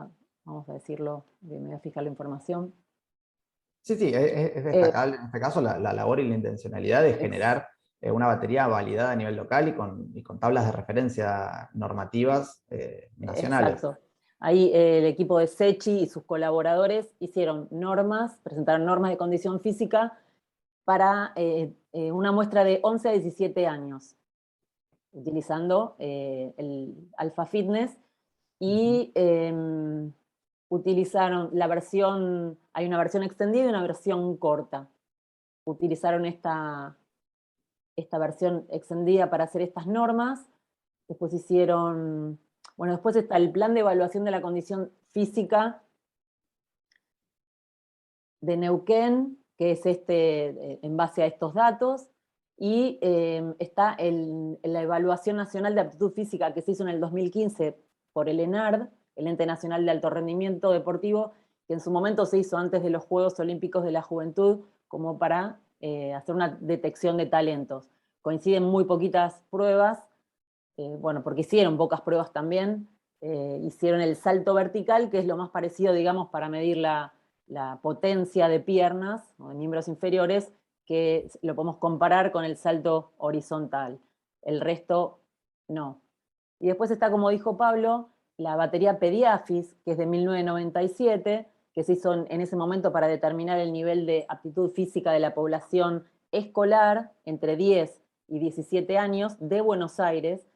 vamos a decirlo, me voy a fijar la información. Sí, es destacable en este caso la labor y la intencionalidad de generar una batería validada a nivel local y con tablas de referencia normativas nacionales. Exacto. Ahí el equipo de SECHI y sus colaboradores hicieron normas, presentaron normas de condición física para una muestra de 11 a 17 años, utilizando el Alpha Fitness, y utilizaron la versión, hay una versión extendida y una versión corta. Utilizaron esta versión extendida para hacer estas normas. Después hicieron, bueno, después está el plan de evaluación de la condición física de Neuquén, que es en base a estos datos, y está la evaluación nacional de aptitud física que se hizo en el 2015 por el ENARD, el Ente Nacional de Alto Rendimiento Deportivo, que en su momento se hizo antes de los Juegos Olímpicos de la Juventud, como para hacer una detección de talentos. Coinciden muy poquitas pruebas, bueno, porque hicieron pocas pruebas también. Hicieron el salto vertical, que es lo más parecido, digamos, para medir la potencia de piernas o de miembros inferiores, que lo podemos comparar con el salto horizontal. El resto, no. Y después está, como dijo Pablo, la batería Pediafis, que es de 1997, que se hizo en ese momento para determinar el nivel de aptitud física de la población escolar entre 10 y 17 años de Buenos Aires,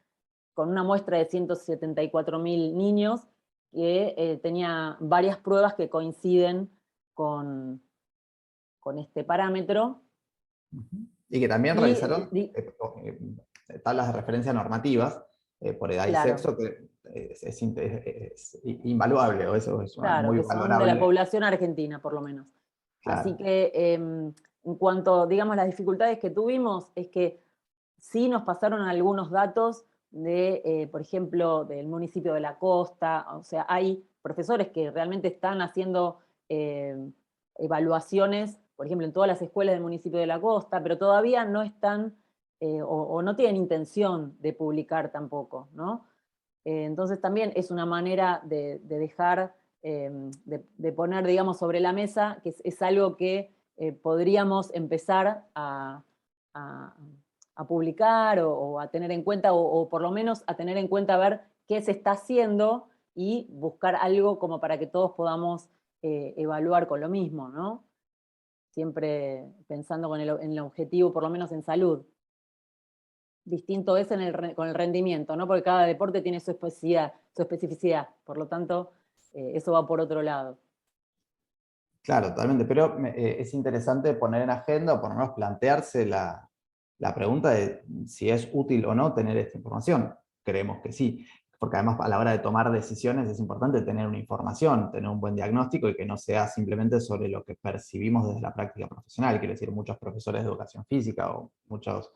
con una muestra de 174.000 niños, que tenía varias pruebas que coinciden con este parámetro. Y que también realizaron tablas de referencia normativas por edad y sexo, que es invaluable, o eso es claro, muy que son valorable. de la población argentina, por lo menos. Claro. Así que, en cuanto, digamos, las dificultades que tuvimos, es que sí nos pasaron algunos datos de, por ejemplo, del municipio de La Costa. O sea, hay profesores que realmente están haciendo evaluaciones, por ejemplo, en todas las escuelas del municipio de La Costa, pero todavía no están, o no tienen intención de publicar tampoco, ¿no? Entonces también es una manera de dejar, de poner, digamos, sobre la mesa, que es algo que podríamos empezar a publicar o a tener en cuenta, o por lo menos a tener en cuenta, ver qué se está haciendo y buscar algo como para que todos podamos evaluar con lo mismo, ¿no? Siempre pensando en el objetivo, por lo menos en salud. Distinto es con el rendimiento, ¿no? Porque cada deporte tiene su especificidad, por lo tanto, eso va por otro lado. Claro, totalmente, pero es interesante poner en agenda, o por lo menos plantearse la pregunta de si es útil o no tener esta información. Creemos que sí. porque además a la hora de tomar decisiones es importante tener una información, tener un buen diagnóstico y que no sea simplemente sobre lo que percibimos desde la práctica profesional. Quiero decir, muchos profesores de educación física o muchas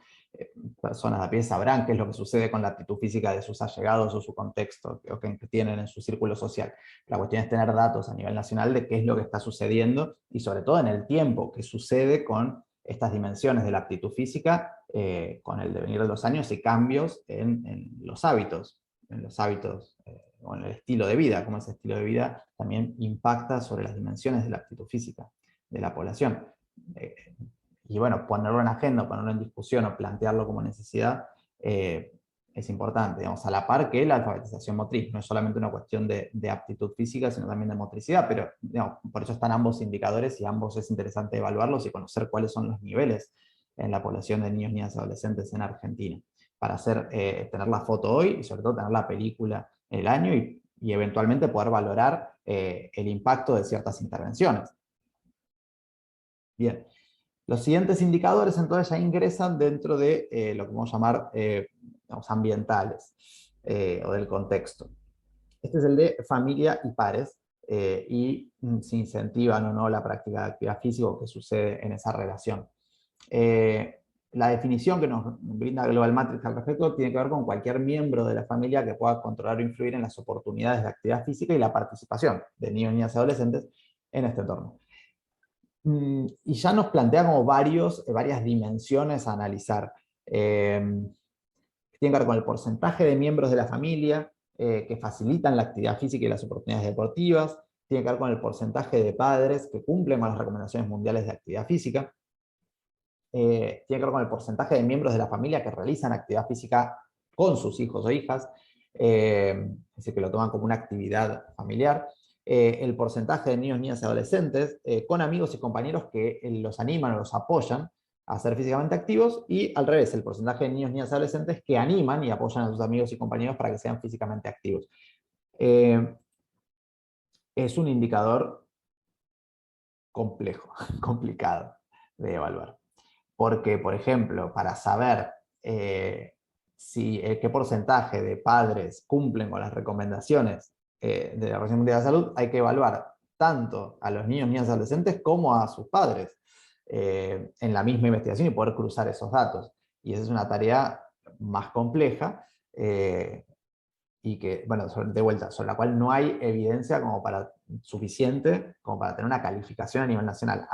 personas de a pie sabrán qué es lo que sucede con la aptitud física de sus allegados o su contexto o que tienen en su círculo social. La cuestión es tener datos a nivel nacional de qué es lo que está sucediendo y sobre todo en el tiempo que sucede con estas dimensiones de la aptitud física con el devenir de los años y cambios en los hábitos o en el estilo de vida, como ese estilo de vida también impacta sobre las dimensiones de la aptitud física de la población. Y bueno, ponerlo en agenda, ponerlo en discusión o plantearlo como necesidad es importante, digamos, a la par que la alfabetización motriz. No es solamente una cuestión de aptitud física, sino también de motricidad, pero digamos, por eso están ambos indicadores y ambos es interesante evaluarlos y conocer cuáles son los niveles en la población de niños, niñas y adolescentes en Argentina, para tener la foto hoy y sobre todo tener la película en el año y eventualmente poder valorar el impacto de ciertas intervenciones. Bien. Los siguientes indicadores entonces ya ingresan dentro de lo que vamos a llamar digamos, ambientales o del contexto. Este es el de familia y pares y si incentivan o no la práctica de actividad física o qué sucede en esa relación. La definición que nos brinda Global Matrix al respecto tiene que ver con cualquier miembro de la familia que pueda controlar o influir en las oportunidades de actividad física y la participación de niños, niñas y adolescentes en este entorno. Y ya nos plantea como varias dimensiones a analizar. Tiene que ver con el porcentaje de miembros de la familia que facilitan la actividad física y las oportunidades deportivas. Tiene que ver con el porcentaje de padres que cumplen con las recomendaciones mundiales de actividad física. Tiene que ver con el porcentaje de miembros de la familia que realizan actividad física con sus hijos o hijas, es decir, que lo toman como una actividad familiar. El porcentaje de niños, niñas y adolescentes con amigos y compañeros que los animan o los apoyan a ser físicamente activos, y al revés, el porcentaje de niños, niñas y adolescentes que animan y apoyan a sus amigos y compañeros para que sean físicamente activos. Es un indicador complejo, complicado de evaluar. Porque, por ejemplo, para saber qué porcentaje de padres cumplen con las recomendaciones de la Organización Mundial de la Salud, hay que evaluar tanto a los niños, niñas y adolescentes como a sus padres en la misma investigación y poder cruzar esos datos. Y esa es una tarea más compleja y que, bueno, de vuelta, sobre la cual no hay evidencia suficiente como para tener una calificación a nivel nacional.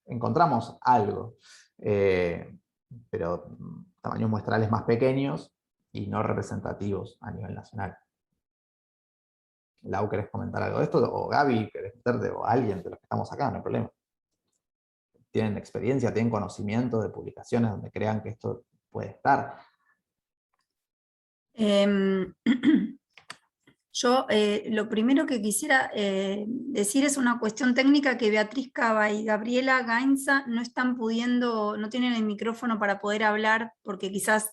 Encontramos algo, pero tamaños muestrales más pequeños y no representativos a nivel nacional. Lau, ¿querés comentar algo de esto? O Gaby, ¿querés meterte? O alguien de los que estamos acá, no hay problema. ¿Tienen experiencia, tienen conocimiento de publicaciones donde crean que esto puede estar? Yo lo primero que quisiera decir es una cuestión técnica que Beatriz Cava y Gabriela Gainza no tienen el micrófono para poder hablar porque quizás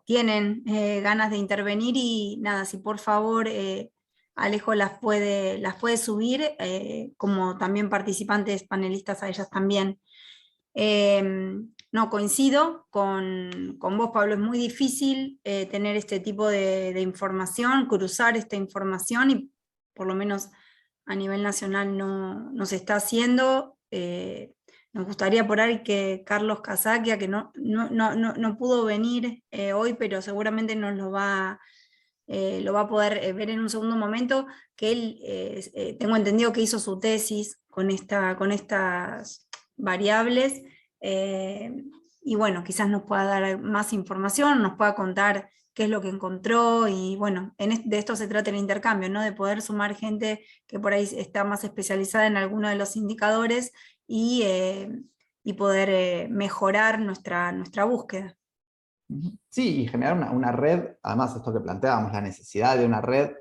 tienen ganas de intervenir y nada, si por favor Alejo las puede subir, como también participantes panelistas a ellas también. No, coincido con vos, Pablo, es muy difícil tener este tipo de información, cruzar esta información, y por lo menos a nivel nacional no se está haciendo. Nos gustaría por ahí que Carlos Casaquia, que no pudo venir hoy, pero seguramente nos lo va a poder ver en un segundo momento, que él, tengo entendido que hizo su tesis con estas variables, y bueno, quizás nos pueda dar más información, nos pueda contar qué es lo que encontró, y bueno, de esto se trata el intercambio, ¿no? De poder sumar gente que por ahí está más especializada en alguno de los indicadores y poder mejorar nuestra búsqueda. Sí, y generar una red, además esto que planteábamos, la necesidad de una red,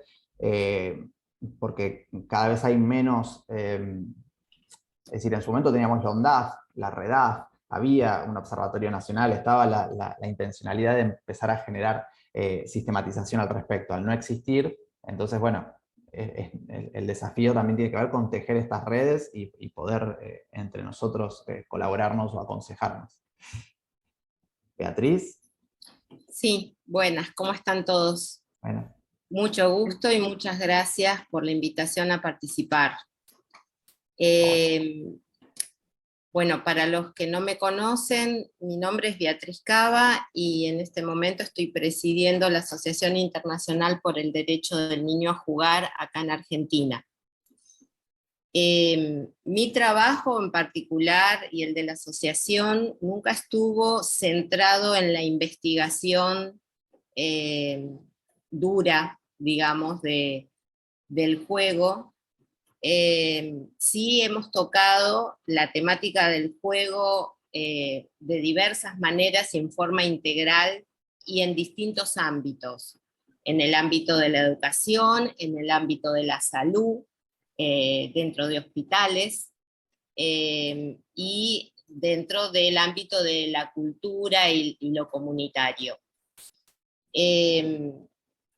porque cada vez hay menos, es decir, en su momento teníamos la ONDAF, la REDAF, había un observatorio nacional, estaba la intencionalidad de empezar a generar sistematización al respecto. Al no existir, entonces, bueno, el desafío también tiene que ver con tejer estas redes y poder entre nosotros colaborarnos o aconsejarnos. Beatriz. Sí, buenas, ¿cómo están todos? Bueno. Mucho gusto y muchas gracias por la invitación a participar. Bueno, para los que no me conocen, mi nombre es Beatriz Cava y en este momento estoy presidiendo la Asociación Internacional por el Derecho del Niño a Jugar acá en Argentina. Mi trabajo en particular y el de la asociación nunca estuvo centrado en la investigación dura, digamos, del juego. Sí hemos tocado la temática del juego de diversas maneras y en forma integral y en distintos ámbitos. En el ámbito de la educación, en el ámbito de la salud, dentro de hospitales, y dentro del ámbito de la cultura y lo comunitario.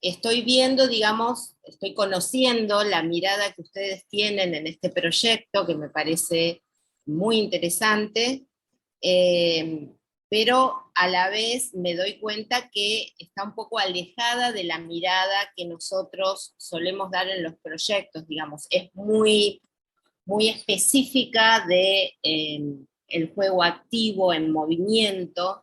Estoy viendo, digamos, estoy conociendo la mirada que ustedes tienen en este proyecto, que me parece muy interesante, pero a la vez me doy cuenta que está un poco alejada de la mirada que nosotros solemos dar en los proyectos, digamos, es muy, muy específica de el juego activo en movimiento,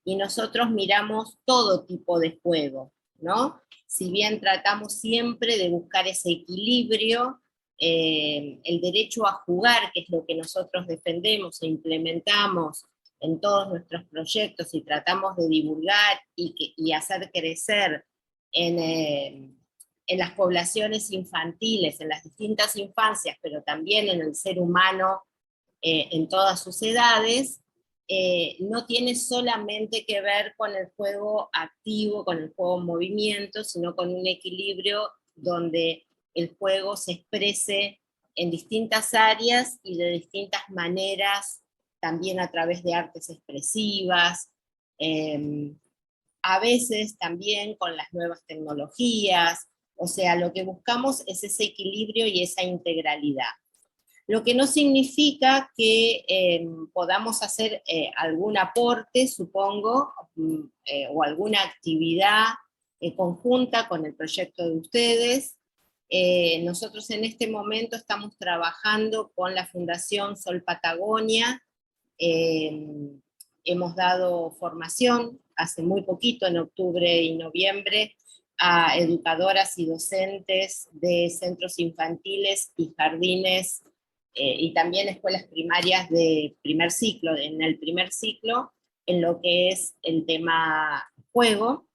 y nosotros miramos todo tipo de juego, ¿no? Si bien tratamos siempre de buscar ese equilibrio, el derecho a jugar, que es lo que nosotros defendemos e implementamos en todos nuestros proyectos y tratamos de divulgar y hacer crecer en las poblaciones infantiles, en las distintas infancias, pero también en el ser humano en todas sus edades, no tiene solamente que ver con el juego activo, con el juego en movimiento, sino con un equilibrio donde el juego se exprese en distintas áreas y de distintas maneras, también a través de artes expresivas, a veces también con las nuevas tecnologías. O sea, lo que buscamos es ese equilibrio y esa integralidad. Lo que no significa que podamos hacer algún aporte, supongo, o alguna actividad conjunta con el proyecto de ustedes. Nosotros en este momento estamos trabajando con la Fundación Sol Patagonia. Hemos dado formación hace muy poquito, en octubre y noviembre, a educadoras y docentes de centros infantiles y jardines, y también escuelas primarias de primer ciclo, en el primer ciclo, en lo que es el tema juego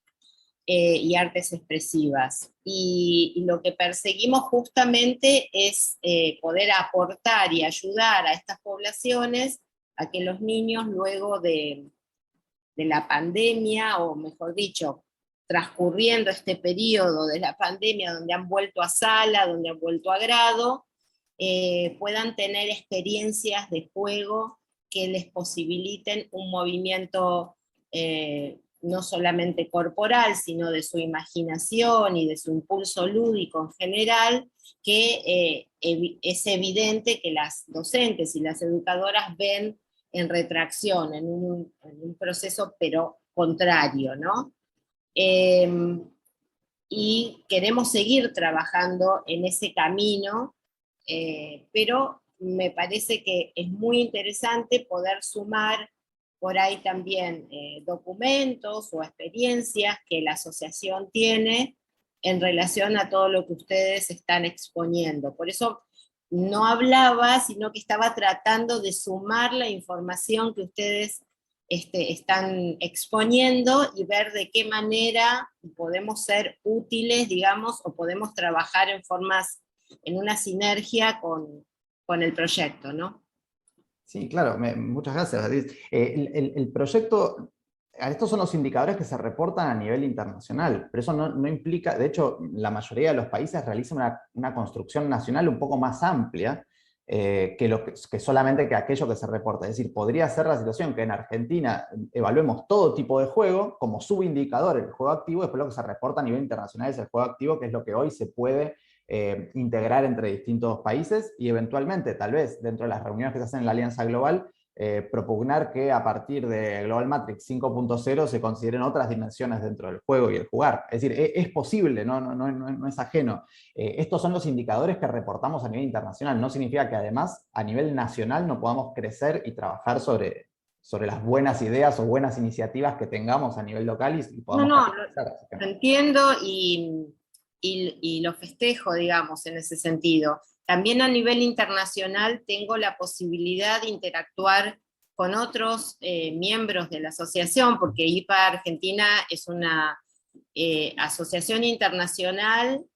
y artes expresivas. Y lo que perseguimos justamente es poder aportar y ayudar a estas poblaciones a que los niños, luego de la pandemia, o mejor dicho, transcurriendo este periodo de la pandemia, donde han vuelto a sala, donde han vuelto a grado, puedan tener experiencias de juego que les posibiliten un movimiento no solamente corporal, sino de su imaginación y de su impulso lúdico en general, que es evidente que las docentes y las educadoras ven en retracción, en un proceso pero contrario, ¿no? Y queremos seguir trabajando en ese camino, pero me parece que es muy interesante poder sumar por ahí también documentos o experiencias que la asociación tiene en relación a todo lo que ustedes están exponiendo. Por eso no hablaba, sino que estaba tratando de sumar la información que ustedes están exponiendo y ver de qué manera podemos ser útiles, digamos, o podemos trabajar en una sinergia con el proyecto, ¿no? Sí, claro, muchas gracias, Beatriz. El proyecto, estos son los indicadores que se reportan a nivel internacional, pero eso no implica, de hecho, la mayoría de los países realizan una construcción nacional un poco más amplia que solamente que aquello que se reporta. Es decir, podría ser la situación que en Argentina evaluemos todo tipo de juego como subindicador el juego activo, después lo que se reporta a nivel internacional es el juego activo, que es lo que hoy se puede integrar entre distintos países, y eventualmente, tal vez, dentro de las reuniones que se hacen en la Alianza Global, propugnar que a partir de Global Matrix 5.0 se consideren otras dimensiones dentro del juego y el jugar. Es decir, es posible, no es ajeno. Estos son los indicadores que reportamos a nivel internacional. No significa que además a nivel nacional no podamos crecer y trabajar sobre las buenas ideas o buenas iniciativas que tengamos a nivel local y podamos lo entiendo y lo festejo, digamos, en ese sentido. También a nivel internacional tengo la posibilidad de interactuar con otros miembros de la asociación, porque IPA Argentina es una asociación internacional,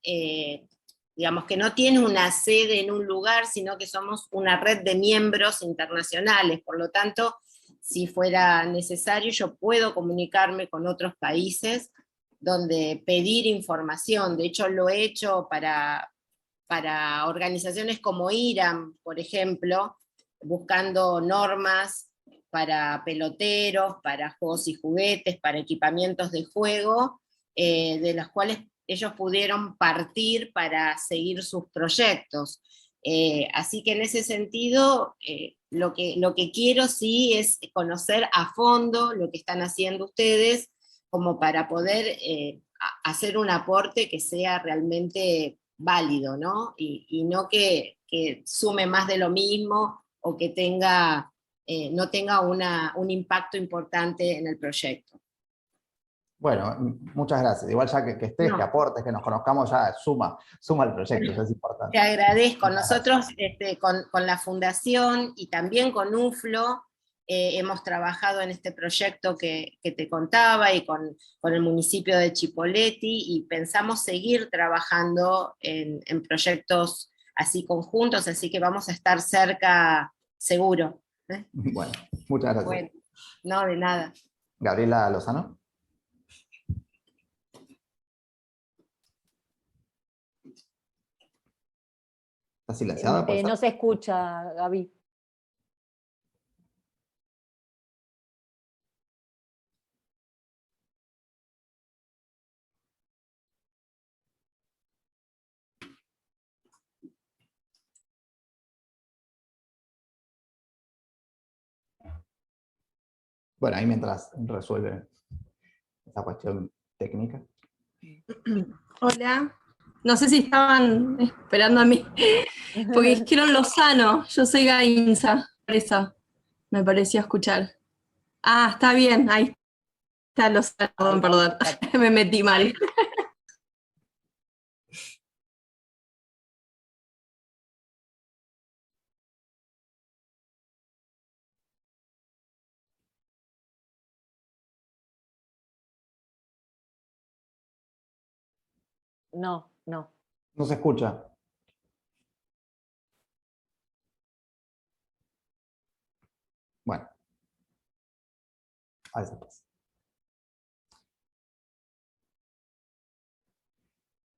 digamos que no tiene una sede en un lugar, sino que somos una red de miembros internacionales. Por lo tanto, si fuera necesario, yo puedo comunicarme con otros países donde pedir información. De hecho, lo he hecho para organizaciones como IRAM, por ejemplo, buscando normas para peloteros, para juegos y juguetes, para equipamientos de juego, de las cuales ellos pudieron partir para seguir sus proyectos. Así que en ese sentido, lo que quiero sí es conocer a fondo lo que están haciendo ustedes, como para poder hacer un aporte que sea realmente válido, ¿no? Y no que sume más de lo mismo o que no tenga un impacto importante en el proyecto. Bueno, muchas gracias. Igual ya que estés, que aportes, que nos conozcamos, ya suma al proyecto, eso es importante. Te agradezco. Nosotros con la Fundación y también con UFLO hemos trabajado en este proyecto que te contaba y con el municipio de Chipoleti, y pensamos seguir trabajando en proyectos así conjuntos, así que vamos a estar cerca seguro. Bueno, muchas gracias. Bueno, no, de nada. Gabriela Lozano. ¿Está silenciada? No se escucha, Gaby. Bueno, ahí mientras resuelve esa cuestión técnica. Hola, no sé si estaban esperando a mí, porque dijeron Lozano, yo soy Gainza, por eso me pareció escuchar. Ah, está bien, ahí está Lozano, perdón, me metí mal. No. No se escucha. Bueno. A veces pasa.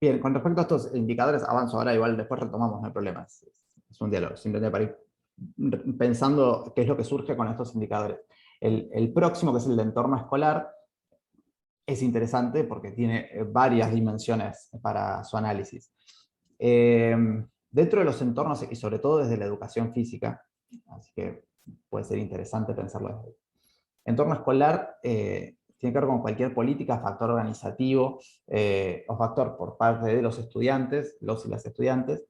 Bien, con respecto a estos indicadores, avanzo ahora, igual después retomamos, no hay problema. Es un diálogo, simplemente para ir pensando qué es lo que surge con estos indicadores. El próximo, que es el de entorno escolar, es interesante porque tiene varias dimensiones para su análisis. Dentro de los entornos, y sobre todo desde la educación física, así que puede ser interesante pensarlo desde ahí. Entorno escolar tiene que ver con cualquier política, factor organizativo o factor por parte de los estudiantes, los y las estudiantes,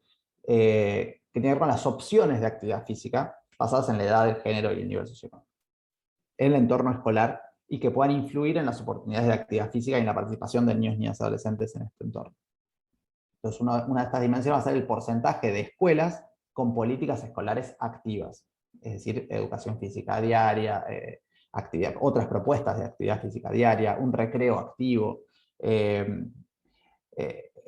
que tiene que ver con las opciones de actividad física basadas en la edad, el género y el nivel socioeconómico en el entorno escolar, y que puedan influir en las oportunidades de actividad física y en la participación de niños, niñas y adolescentes en este entorno. Entonces, una de estas dimensiones va a ser el porcentaje de escuelas con políticas escolares activas, es decir, educación física diaria, otras propuestas de actividad física diaria, un recreo activo,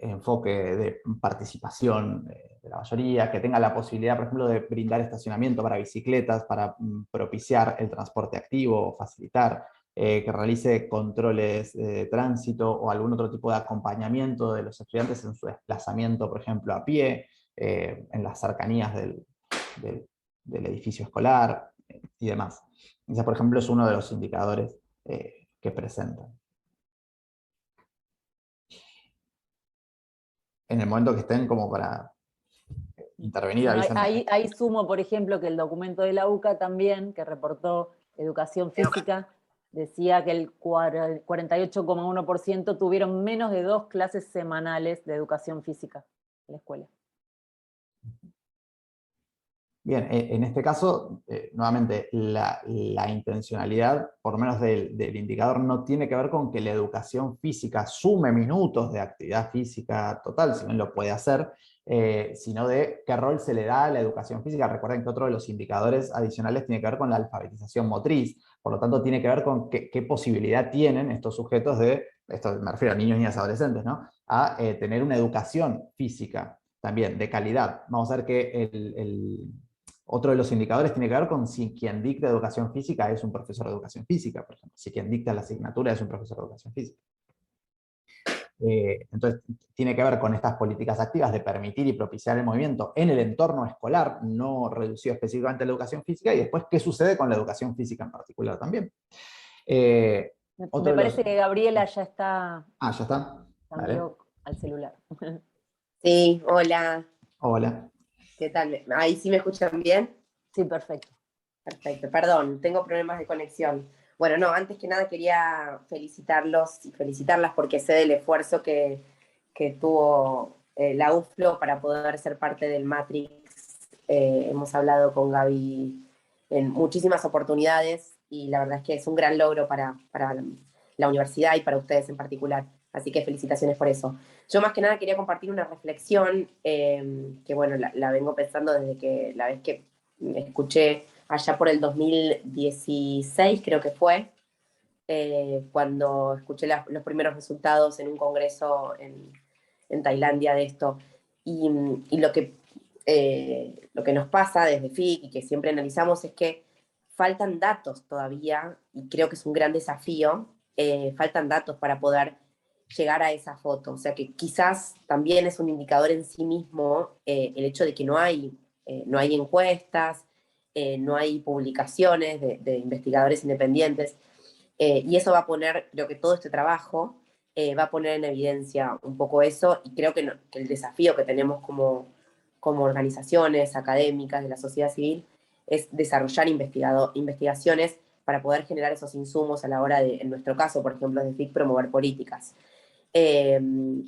enfoque de participación de la mayoría, que tenga la posibilidad, por ejemplo, de brindar estacionamiento para bicicletas, para propiciar el transporte activo o facilitar, que realice controles de tránsito o algún otro tipo de acompañamiento de los estudiantes en su desplazamiento, por ejemplo, a pie, en las cercanías del edificio escolar y demás. Ese, por ejemplo, es uno de los indicadores que presentan. En el momento que estén como para intervenir, Bueno, avísenme. ahí sumo, por ejemplo, que el documento de la UCA también, que reportó educación física, decía que el 48,1% tuvieron menos de 2 clases semanales de educación física en la escuela. Bien, en este caso, nuevamente, la intencionalidad, por lo menos del indicador, no tiene que ver con que la educación física sume minutos de actividad física total, si bien lo puede hacer, sino de qué rol se le da a la educación física. Recuerden que otro de los indicadores adicionales tiene que ver con la alfabetización motriz, por lo tanto tiene que ver con qué posibilidad tienen estos sujetos esto me refiero a niños, niñas, adolescentes, ¿no? A tener una educación física también de calidad. Vamos a ver que otro de los indicadores tiene que ver con si quien dicta educación física es un profesor de educación física, por ejemplo. Si quien dicta la asignatura es un profesor de educación física. Entonces, tiene que ver con estas políticas activas de permitir y propiciar el movimiento en el entorno escolar, no reducido específicamente a la educación física, y después qué sucede con la educación física en particular también. Me parece que Gabriela ya está. Ah, ya está. Cambió al celular. Sí, hola. Hola. ¿Qué tal? ¿Ahí sí me escuchan bien? Sí, perfecto. Perfecto, perdón, tengo problemas de conexión. Bueno, no, antes que nada quería felicitarlos y felicitarlas porque sé del esfuerzo que tuvo la UFLO para poder ser parte del Matrix. Hemos hablado con Gaby en muchísimas oportunidades y la verdad es que es un gran logro para la universidad y para ustedes en particular. Así que felicitaciones por eso. Yo más que nada quería compartir una reflexión que, bueno, la vengo pensando desde que la vez que escuché allá por el 2016, creo que fue, cuando escuché los primeros resultados en un congreso en Tailandia de esto. Y lo que nos pasa desde FIC y que siempre analizamos es que faltan datos todavía, y creo que es un gran desafío, faltan datos para poder llegar a esa foto. O sea que quizás también es un indicador en sí mismo el hecho de que no hay encuestas, no hay publicaciones de investigadores independientes, y eso va a poner, creo que todo este trabajo va a poner en evidencia un poco eso, y creo que el desafío que tenemos como organizaciones académicas de la sociedad civil es desarrollar investigaciones para poder generar esos insumos a la hora de, en nuestro caso, por ejemplo, de FIC, promover políticas.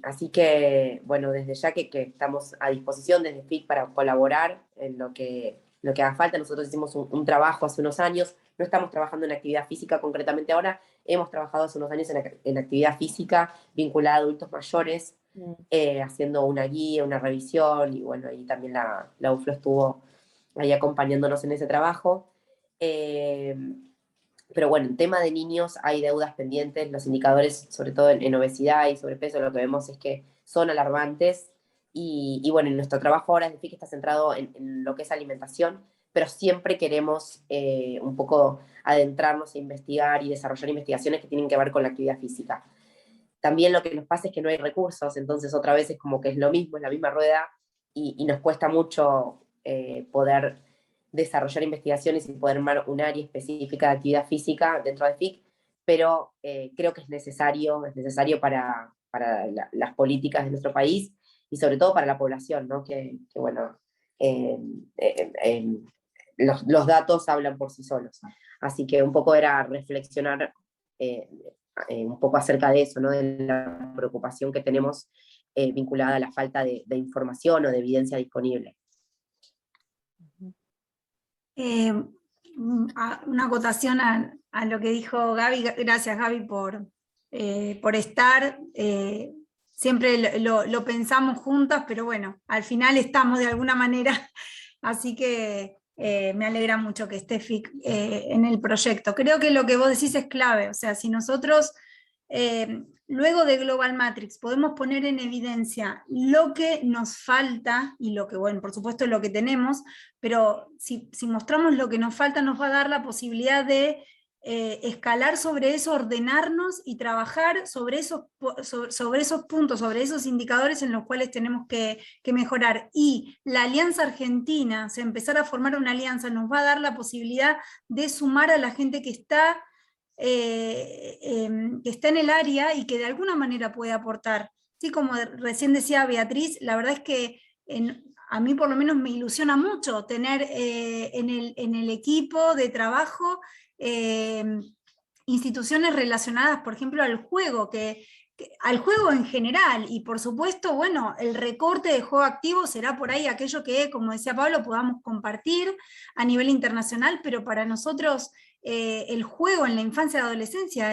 Así que, bueno, desde ya que estamos a disposición desde FIC para colaborar en lo que haga falta. Nosotros hicimos un trabajo hace unos años, no estamos trabajando en actividad física concretamente ahora, hemos trabajado hace unos años en actividad física vinculada a adultos mayores, haciendo una guía, una revisión, y bueno, ahí también la UFLO estuvo ahí acompañándonos en ese trabajo. Pero bueno, en tema de niños hay deudas pendientes, los indicadores, sobre todo en obesidad y sobrepeso, lo que vemos es que son alarmantes, y bueno, en nuestro trabajo ahora desde FIC está centrado en lo que es alimentación, pero siempre queremos un poco adentrarnos a investigar y desarrollar investigaciones que tienen que ver con la actividad física. También lo que nos pasa es que no hay recursos, entonces otra vez es como que es lo mismo, es la misma rueda, y nos cuesta mucho poder desarrollar investigaciones y poder armar un área específica de actividad física dentro de FIC, pero creo que es necesario para las políticas de nuestro país y sobre todo para la población, ¿no? Que bueno, los datos hablan por sí solos. Así que un poco era reflexionar un poco acerca de eso, ¿no? De la preocupación que tenemos vinculada a la falta de información o de evidencia disponible. Una acotación a lo que dijo Gaby. Gracias, Gaby, por estar. Siempre lo pensamos juntas, pero bueno, al final estamos de alguna manera, así que me alegra mucho que esté FIC en el proyecto. Creo que lo que vos decís es clave, o sea, si nosotros luego de Global Matrix podemos poner en evidencia lo que nos falta y lo que, bueno, por supuesto lo que tenemos, pero si mostramos lo que nos falta, nos va a dar la posibilidad de escalar sobre eso, ordenarnos y trabajar sobre esos puntos, sobre esos indicadores en los cuales tenemos que mejorar. Y la Alianza Argentina, o sea, empezar a formar una alianza, nos va a dar la posibilidad de sumar a la gente que está en el área y que de alguna manera puede aportar. Sí, como recién decía Beatriz, la verdad es que a mí por lo menos me ilusiona mucho tener en el equipo de trabajo instituciones relacionadas, por ejemplo, al juego, al juego en general, y por supuesto, bueno, el recorte de juego activo será por ahí aquello que, como decía Pablo, podamos compartir a nivel internacional, pero para nosotros el juego en la infancia y adolescencia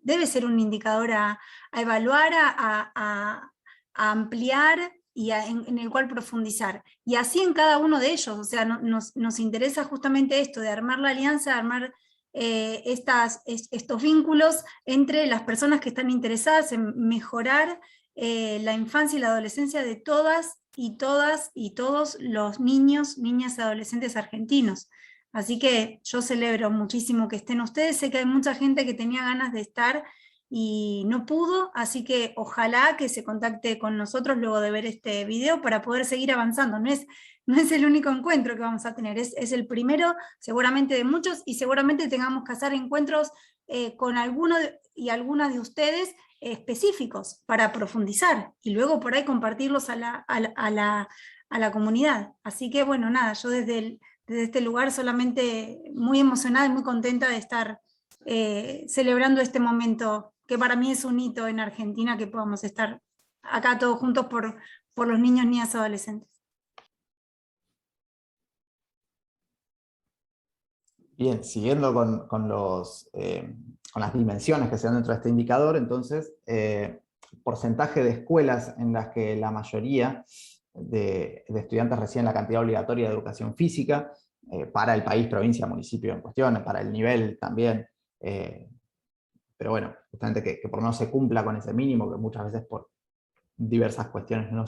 debe ser un indicador a evaluar, a ampliar y en el cual profundizar. Y así en cada uno de ellos, o sea, nos interesa justamente esto, de armar la alianza, de armar estos vínculos entre las personas que están interesadas en mejorar la infancia y la adolescencia de todas y todos los niños, niñas y adolescentes argentinos. Así que yo celebro muchísimo que estén ustedes, sé que hay mucha gente que tenía ganas de estar y no pudo, así que ojalá que se contacte con nosotros luego de ver este video para poder seguir avanzando. No es el único encuentro que vamos a tener, es el primero seguramente de muchos, y seguramente tengamos que hacer encuentros con alguno y algunas de ustedes específicos para profundizar, y luego por ahí compartirlos a la comunidad. Así que bueno, nada, yo desde este lugar solamente muy emocionada y muy contenta de estar celebrando este momento, que para mí es un hito en Argentina, que podamos estar acá todos juntos por los niños, niñas y adolescentes. Bien, siguiendo con las dimensiones que se dan dentro de este indicador, entonces, porcentaje de escuelas en las que la mayoría de estudiantes reciben la cantidad obligatoria de educación física, para el país, provincia, municipio en cuestión, para el nivel también, pero bueno, justamente que por lo menos se cumpla con ese mínimo, que muchas veces por diversas cuestiones no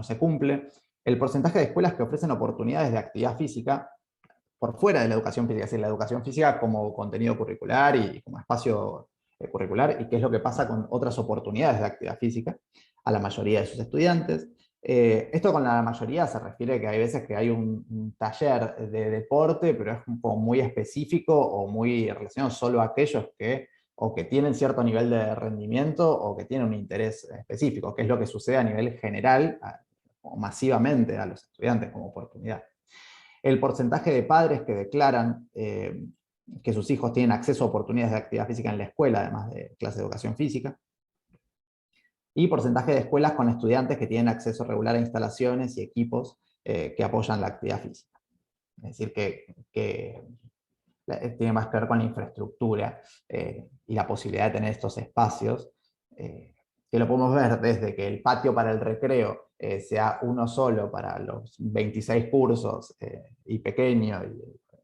se cumple. El porcentaje de escuelas que ofrecen oportunidades de actividad física por fuera de la educación física, es decir, la educación física como contenido curricular y como espacio curricular, y qué es lo que pasa con otras oportunidades de actividad física a la mayoría de sus estudiantes. Esto con la mayoría se refiere a que hay veces que hay un taller de deporte, pero es como muy específico o muy relacionado solo a aquellos que o que tienen cierto nivel de rendimiento o que tienen un interés específico, que es lo que sucede a nivel general o masivamente a los estudiantes como oportunidad. El porcentaje de padres que declaran que sus hijos tienen acceso a oportunidades de actividad física en la escuela, además de clases de educación física. Y porcentaje de escuelas con estudiantes que tienen acceso regular a instalaciones y equipos que apoyan la actividad física. Es decir, que tiene más que ver con la infraestructura y la posibilidad de tener estos espacios, que lo podemos ver desde que el patio para el recreo sea uno solo para los 26 cursos y pequeño,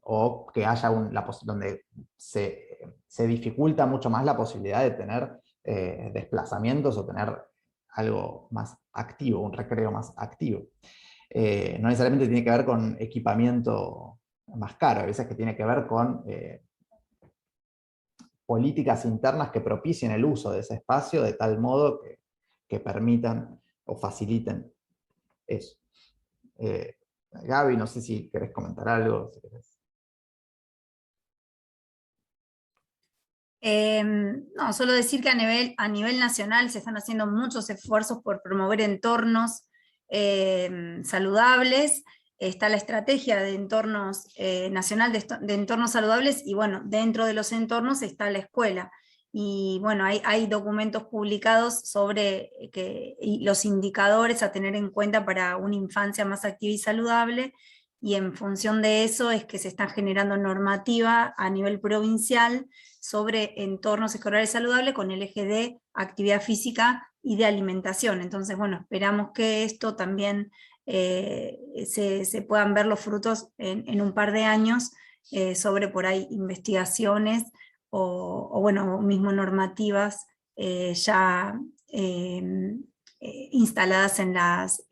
o que haya donde se dificulta mucho más la posibilidad de tener desplazamientos o tener algo más activo, un recreo más activo. No necesariamente tiene que ver con equipamiento más caro, a veces que tiene que ver con políticas internas que propicien el uso de ese espacio de tal modo que permitan o faciliten eso. Gaby, no sé si querés comentar algo. Si querés. No, solo decir que a nivel nacional se están haciendo muchos esfuerzos por promover entornos saludables. Está la estrategia de entornos nacional de entornos saludables, y bueno, dentro de los entornos está la escuela. Y bueno, hay documentos publicados sobre los indicadores a tener en cuenta para una infancia más activa y saludable, y en función de eso es que se está generando normativa a nivel provincial sobre entornos escolares saludables con el eje de actividad física y de alimentación. Entonces, bueno, esperamos que esto también se puedan ver los frutos en un par de años sobre por ahí investigaciones o bueno, mismo normativas ya instaladas en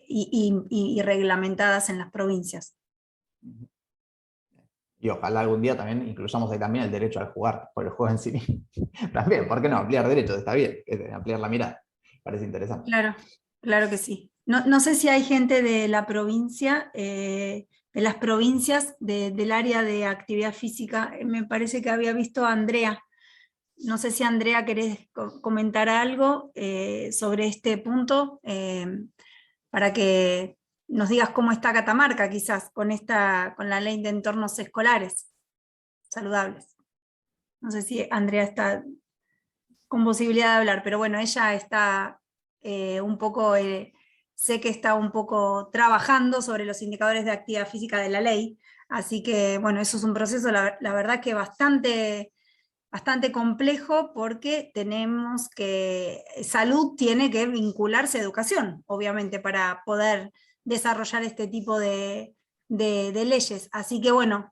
y reglamentadas en las provincias. Y ojalá algún día también incluyamos ahí también el derecho al jugar, por el juego en sí mismo. También, ¿por qué no? Ampliar derechos, está bien, ampliar la mirada, parece interesante. Claro, claro que sí. No sé si hay gente de la provincia, de las provincias del área de actividad física. Me parece que había visto a Andrea. No sé si Andrea querés comentar algo sobre este punto, para que nos digas cómo está Catamarca, quizás, con la ley de entornos escolares saludables. No sé si Andrea está con posibilidad de hablar, pero bueno, ella está un poco, sé que está un poco trabajando sobre los indicadores de actividad física de la ley, así que bueno, eso es un proceso, la verdad que bastante complejo, porque salud tiene que vincularse a educación, obviamente, para poder desarrollar este tipo de leyes. Así que bueno,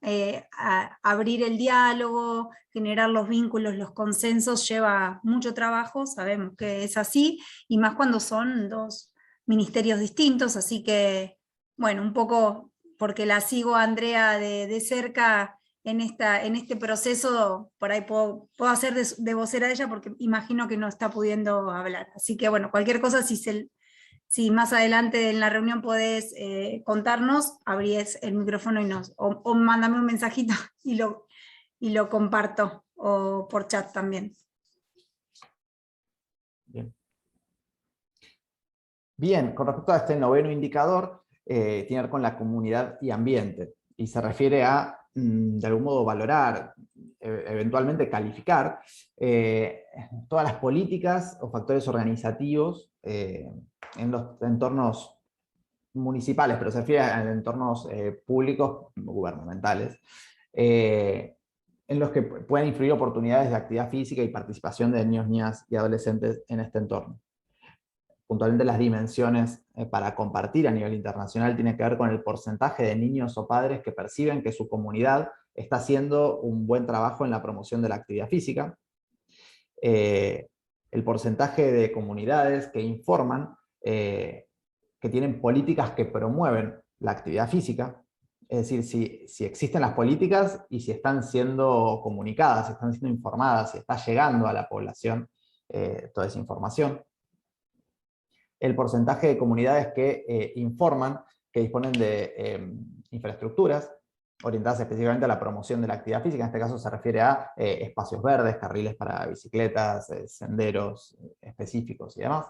abrir el diálogo, generar los vínculos, los consensos, lleva mucho trabajo, sabemos que es así, y más cuando son dos ministerios distintos, así que bueno, un poco porque la sigo a Andrea de cerca en este proceso, por ahí puedo hacer de vocera de ella, porque imagino que no está pudiendo hablar. Así que bueno, cualquier cosa, si más adelante en la reunión podés contarnos, abrís el micrófono o mándame un mensajito y lo comparto, o por chat también. Bien, con respecto a este noveno indicador, tiene que ver con la comunidad y ambiente, y se refiere a, de algún modo, valorar, eventualmente calificar, todas las políticas o factores organizativos en los entornos municipales, pero se refiere a entornos públicos gubernamentales, en los que pueden influir oportunidades de actividad física y participación de niños, niñas y adolescentes en este entorno. Puntualmente, las dimensiones para compartir a nivel internacional tienen que ver con el porcentaje de niños o padres que perciben que su comunidad está haciendo un buen trabajo en la promoción de la actividad física, el porcentaje de comunidades que informan que tienen políticas que promueven la actividad física, es decir, si existen las políticas y si están siendo comunicadas, si están siendo informadas, si está llegando a la población toda esa información. El porcentaje de comunidades que informan que disponen de infraestructuras orientadas específicamente a la promoción de la actividad física. En este caso se refiere a espacios verdes, carriles para bicicletas, senderos específicos y demás.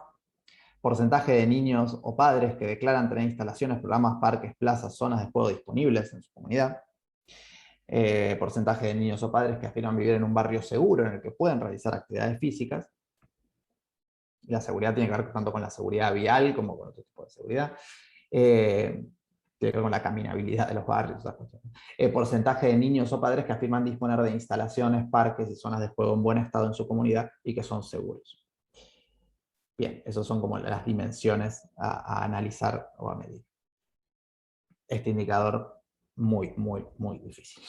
Porcentaje de niños o padres que declaran tener instalaciones, programas, parques, plazas, zonas de juego disponibles en su comunidad. Porcentaje de niños o padres que afirman vivir en un barrio seguro en el que pueden realizar actividades físicas. La seguridad tiene que ver tanto con la seguridad vial como con otro tipo de seguridad. Tiene que ver con la caminabilidad de los barrios. Porcentaje de niños o padres que afirman disponer de instalaciones, parques y zonas de juego en buen estado en su comunidad y que son seguros. Bien, esas son como las dimensiones a analizar o a medir. Este indicador muy, muy, muy difícil.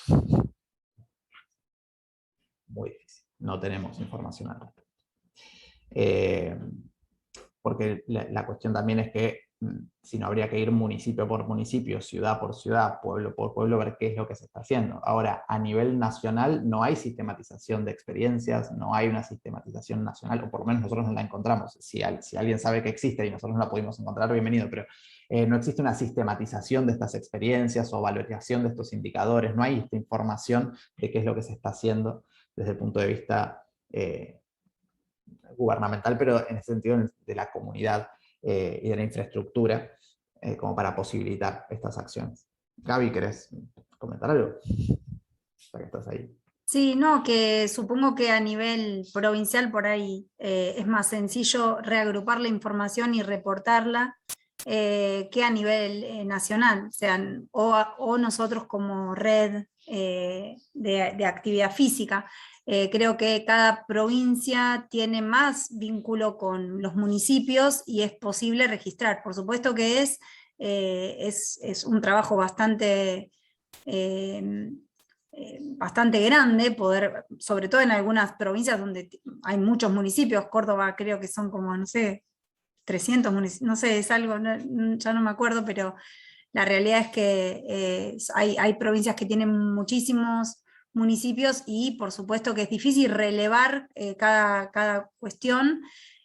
Muy difícil. No tenemos información al respecto. Porque la cuestión también es que si no, habría que ir municipio por municipio, ciudad por ciudad, pueblo por pueblo, ver qué es lo que se está haciendo. Ahora, a nivel nacional no hay sistematización de experiencias, no hay una sistematización nacional, o por lo menos nosotros no la encontramos. Si alguien sabe que existe y nosotros no la pudimos encontrar, bienvenido, pero no existe una sistematización de estas experiencias o valorización de estos indicadores, no hay esta información de qué es lo que se está haciendo desde el punto de vista gubernamental, pero en el sentido de la comunidad y de la infraestructura, como para posibilitar estas acciones. Gaby, ¿querés comentar algo? Ya que estás ahí. Sí, no, que supongo que a nivel provincial por ahí es más sencillo reagrupar la información y reportarla que a nivel nacional, o nosotros como red de actividad física. Creo que cada provincia tiene más vínculo con los municipios y es posible registrar. Por supuesto que es un trabajo bastante grande, sobre todo en algunas provincias donde hay muchos municipios. Córdoba creo que son como, no sé, 300 municipios, no sé, es algo, ya no me acuerdo, pero la realidad es que hay provincias que tienen muchísimos municipios y por supuesto que es difícil relevar cada cuestión,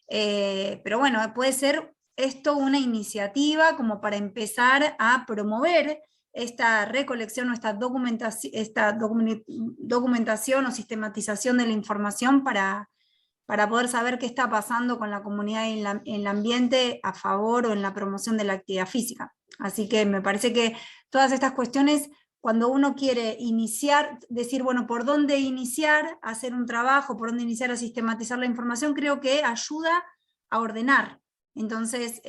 pero bueno, puede ser esto una iniciativa como para empezar a promover esta recolección o esta documentación o sistematización de la información para poder saber qué está pasando con la comunidad y en el ambiente a favor o en la promoción de la actividad física. Así que me parece que todas estas cuestiones, cuando uno quiere iniciar, decir, bueno, ¿por dónde iniciar a hacer un trabajo? ¿Por dónde iniciar a sistematizar la información? Creo que ayuda a ordenar. Entonces,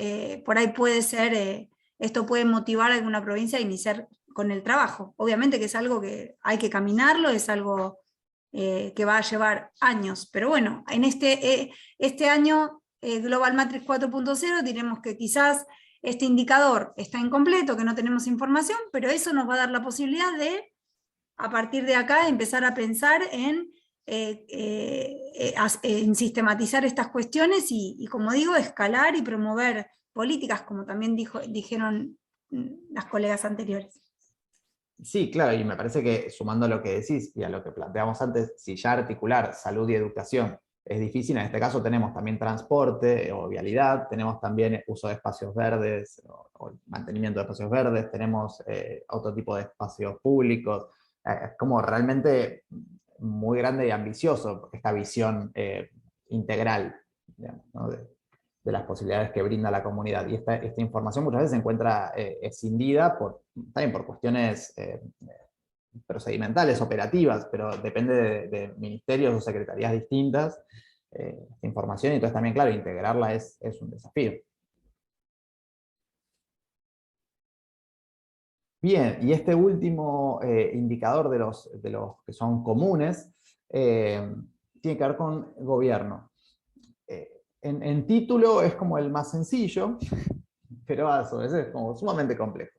por ahí puede ser, esto puede motivar a alguna provincia a iniciar con el trabajo. Obviamente que es algo que hay que caminarlo, es algo que va a llevar años, pero bueno, en este año Global Matrix 4.0 diremos que quizás este indicador está incompleto, que no tenemos información, pero eso nos va a dar la posibilidad de, a partir de acá, empezar a pensar en sistematizar estas cuestiones y, como digo, escalar y promover políticas, como también dijeron las colegas anteriores. Sí, claro, y me parece que sumando a lo que decís y a lo que planteamos antes, si ya articular salud y educación es difícil, en este caso tenemos también transporte o vialidad, tenemos también uso de espacios verdes o mantenimiento de espacios verdes, tenemos otro tipo de espacios públicos, es como realmente muy grande y ambicioso esta visión integral, digamos, ¿no? de las posibilidades que brinda la comunidad. Y esta información muchas veces se encuentra escindida también por cuestiones procedimentales, operativas, pero depende de ministerios o secretarías distintas, esta información, y entonces también, claro, integrarla es un desafío. Bien, y este último indicador de los que son comunes tiene que ver con gobierno. En título es como el más sencillo, pero a su vez es como sumamente complejo.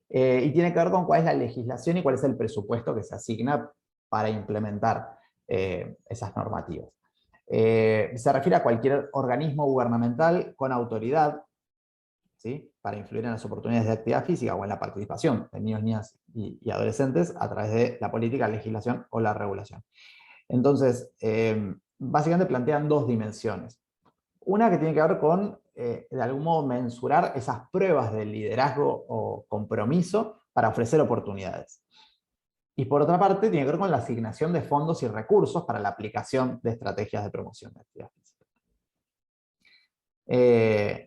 Y tiene que ver con cuál es la legislación y cuál es el presupuesto que se asigna para implementar esas normativas. Se refiere a cualquier organismo gubernamental con autoridad, ¿sí?, para influir en las oportunidades de actividad física o en la participación de niños, niñas y adolescentes a través de la política, la legislación o la regulación. Entonces, básicamente plantean dos dimensiones. Una que tiene que ver con, de algún modo, mensurar esas pruebas de liderazgo o compromiso para ofrecer oportunidades. Y por otra parte, tiene que ver con la asignación de fondos y recursos para la aplicación de estrategias de promoción de actividad física.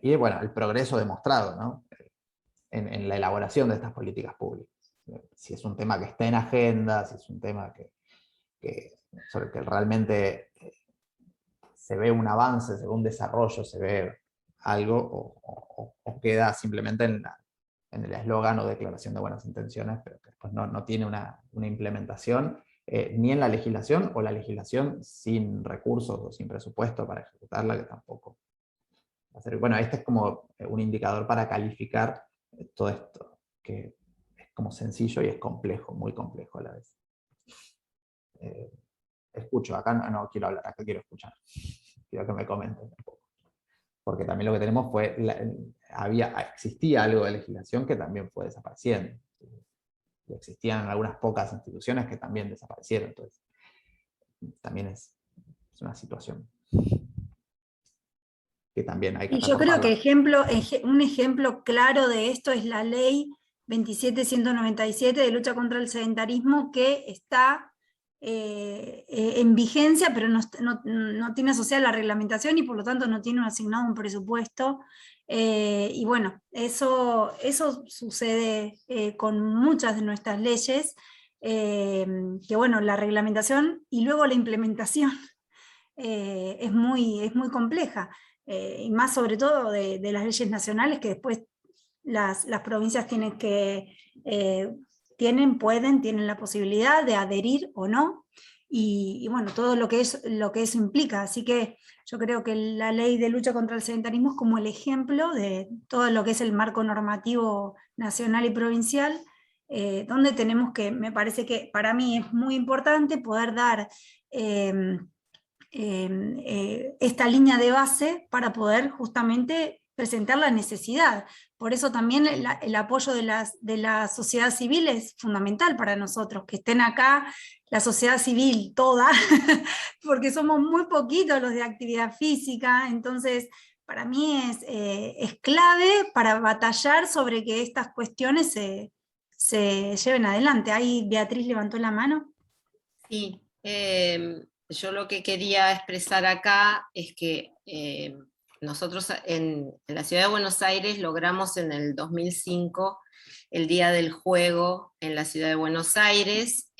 Y bueno, el progreso demostrado, ¿no?, en la elaboración de estas políticas públicas. Si es un tema que está en agenda, si es un tema sobre el que realmente se ve un avance, se ve un desarrollo, se ve algo, o queda simplemente en el eslogan o declaración de buenas intenciones, pero que después no tiene una implementación ni en la legislación, o la legislación sin recursos o sin presupuesto para ejecutarla, que tampoco va a ser. Bueno, este es como un indicador para calificar todo esto, que es como sencillo y es complejo, muy complejo a la vez. Escucho, acá no quiero hablar, acá quiero escuchar. Quiero que me comenten un poco. Porque también lo que tenemos fue, existía algo de legislación que también fue desapareciendo. Y existían algunas pocas instituciones que también desaparecieron. Entonces, también es una situación que también hay que Y yo creo que un ejemplo claro de esto es la ley 27197 de lucha contra el sedentarismo, que está en vigencia, pero no tiene asociada la reglamentación y por lo tanto no tiene asignado un presupuesto. Y bueno, eso sucede con muchas de nuestras leyes, que bueno, la reglamentación y luego la implementación es muy compleja, y más sobre todo de las leyes nacionales, que después las provincias tienen tienen la posibilidad de adherir o no, y bueno, todo lo que eso implica. Así que yo creo que la ley de lucha contra el sedentarismo es como el ejemplo de todo lo que es el marco normativo nacional y provincial, donde tenemos que, me parece que para mí es muy importante poder dar esta línea de base para poder justamente presentar la necesidad. Por eso también el apoyo de la sociedad civil es fundamental para nosotros, que estén acá la sociedad civil toda, porque somos muy poquitos los de actividad física. Entonces para mí es clave para batallar sobre que estas cuestiones se lleven adelante. Ahí Beatriz levantó la mano. Sí, yo lo que quería expresar acá es que nosotros en la ciudad de Buenos Aires logramos en el 2005 el Día del Juego en la ciudad de Buenos Aires,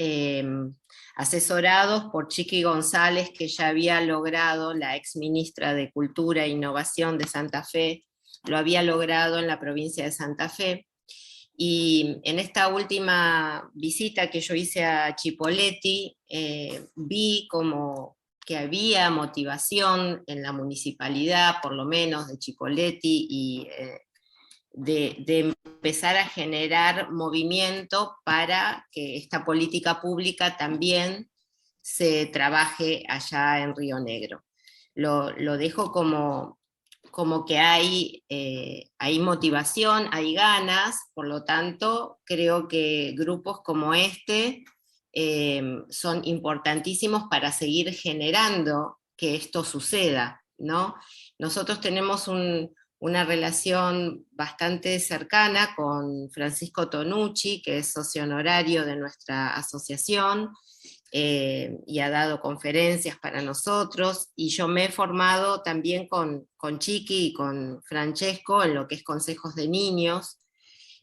asesorados por Chiqui González, que ya había logrado, la ex ministra de Cultura e Innovación de Santa Fe, lo había logrado en la provincia de Santa Fe. Y en esta última visita que yo hice a Chipoleti, vi como que había motivación en la municipalidad, por lo menos de Chipoleti, y de empezar a generar movimiento para que esta política pública también se trabaje allá en Río Negro. Lo dejo como que hay motivación, hay ganas, por lo tanto, creo que grupos como este son importantísimos para seguir generando que esto suceda, ¿no? Nosotros tenemos una relación bastante cercana con Francisco Tonucci, que es socio honorario de nuestra asociación, y ha dado conferencias para nosotros, y yo me he formado también con Chiqui y con Francesco en lo que es consejos de niños,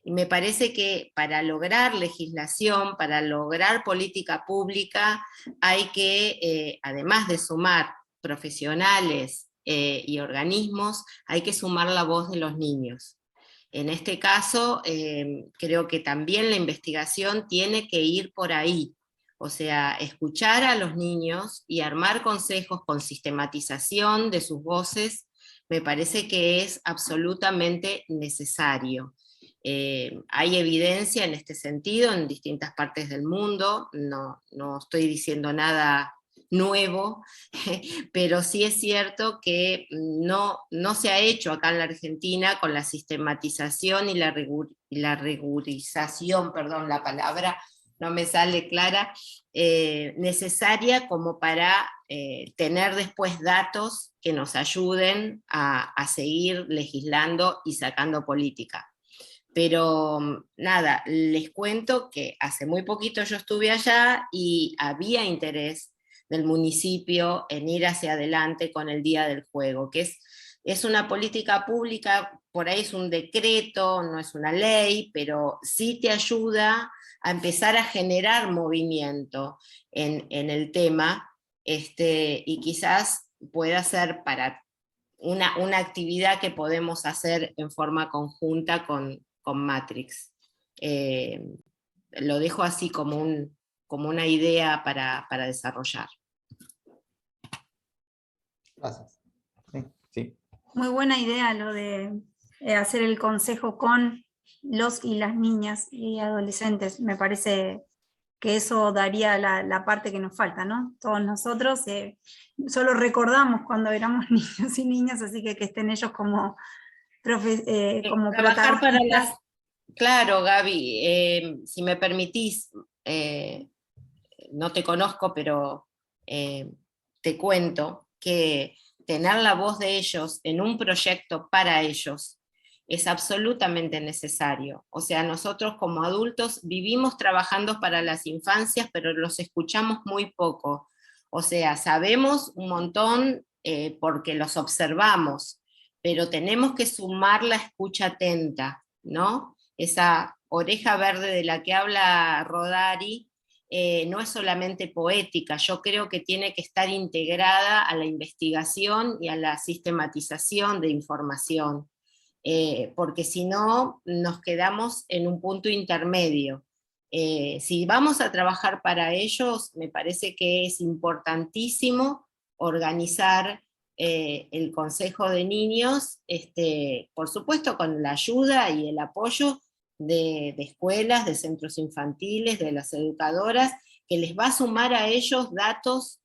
y me parece que para lograr legislación, para lograr política pública, hay que, además de sumar profesionales y organismos, hay que sumar la voz de los niños. En este caso, creo que también la investigación tiene que ir por ahí, o sea, escuchar a los niños y armar consejos con sistematización de sus voces, me parece que es absolutamente necesario. Hay evidencia en este sentido en distintas partes del mundo, no estoy diciendo nada nuevo, pero sí es cierto que no se ha hecho acá en la Argentina con la sistematización y la rigurización, perdón, la palabra no me sale clara, necesaria como para tener después datos que nos ayuden a seguir legislando y sacando política. Pero nada, les cuento que hace muy poquito yo estuve allá y había interés del municipio en ir hacia adelante con el Día del Juego, que es una política pública, por ahí es un decreto, no es una ley, pero sí te ayuda a empezar a generar movimiento en el tema, y quizás pueda ser para una actividad que podemos hacer en forma conjunta con Matrix. Lo dejo así como una idea para desarrollar. Gracias. Sí, sí. Muy buena idea lo de hacer el consejo con los y las niñas y adolescentes. Me parece que eso daría la parte que nos falta, ¿no? Todos nosotros solo recordamos cuando éramos niños y niñas, así que estén ellos como trabajar para las... Claro, Gaby, si me permitís, no te conozco, pero te cuento que tener la voz de ellos en un proyecto para ellos es absolutamente necesario. O sea, nosotros como adultos vivimos trabajando para las infancias, pero los escuchamos muy poco. O sea, sabemos un montón porque los observamos, pero tenemos que sumar la escucha atenta, ¿no? Esa oreja verde de la que habla Rodari, no es solamente poética, yo creo que tiene que estar integrada a la investigación y a la sistematización de información, porque si no nos quedamos en un punto intermedio. Si vamos a trabajar para ellos, me parece que es importantísimo organizar el Consejo de Niños, por supuesto con la ayuda y el apoyo de escuelas, de centros infantiles, de las educadoras, que les va a sumar a ellos datos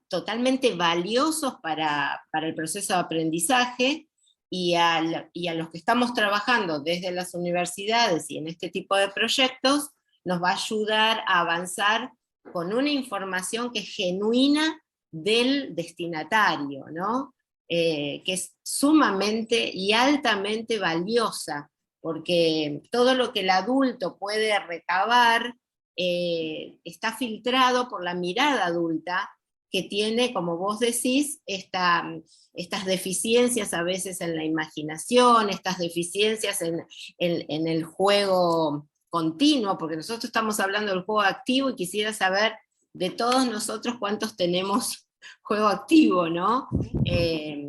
totalmente valiosos para el proceso de aprendizaje, y a los que estamos trabajando desde las universidades y en este tipo de proyectos, nos va a ayudar a avanzar con una información que es genuina del destinatario, ¿no? Que es sumamente y altamente valiosa, porque todo lo que el adulto puede recabar está filtrado por la mirada adulta, que tiene, como vos decís, estas deficiencias a veces en la imaginación, estas deficiencias en el juego continuo, porque nosotros estamos hablando del juego activo y quisiera saber de todos nosotros cuántos tenemos juego activo, ¿no?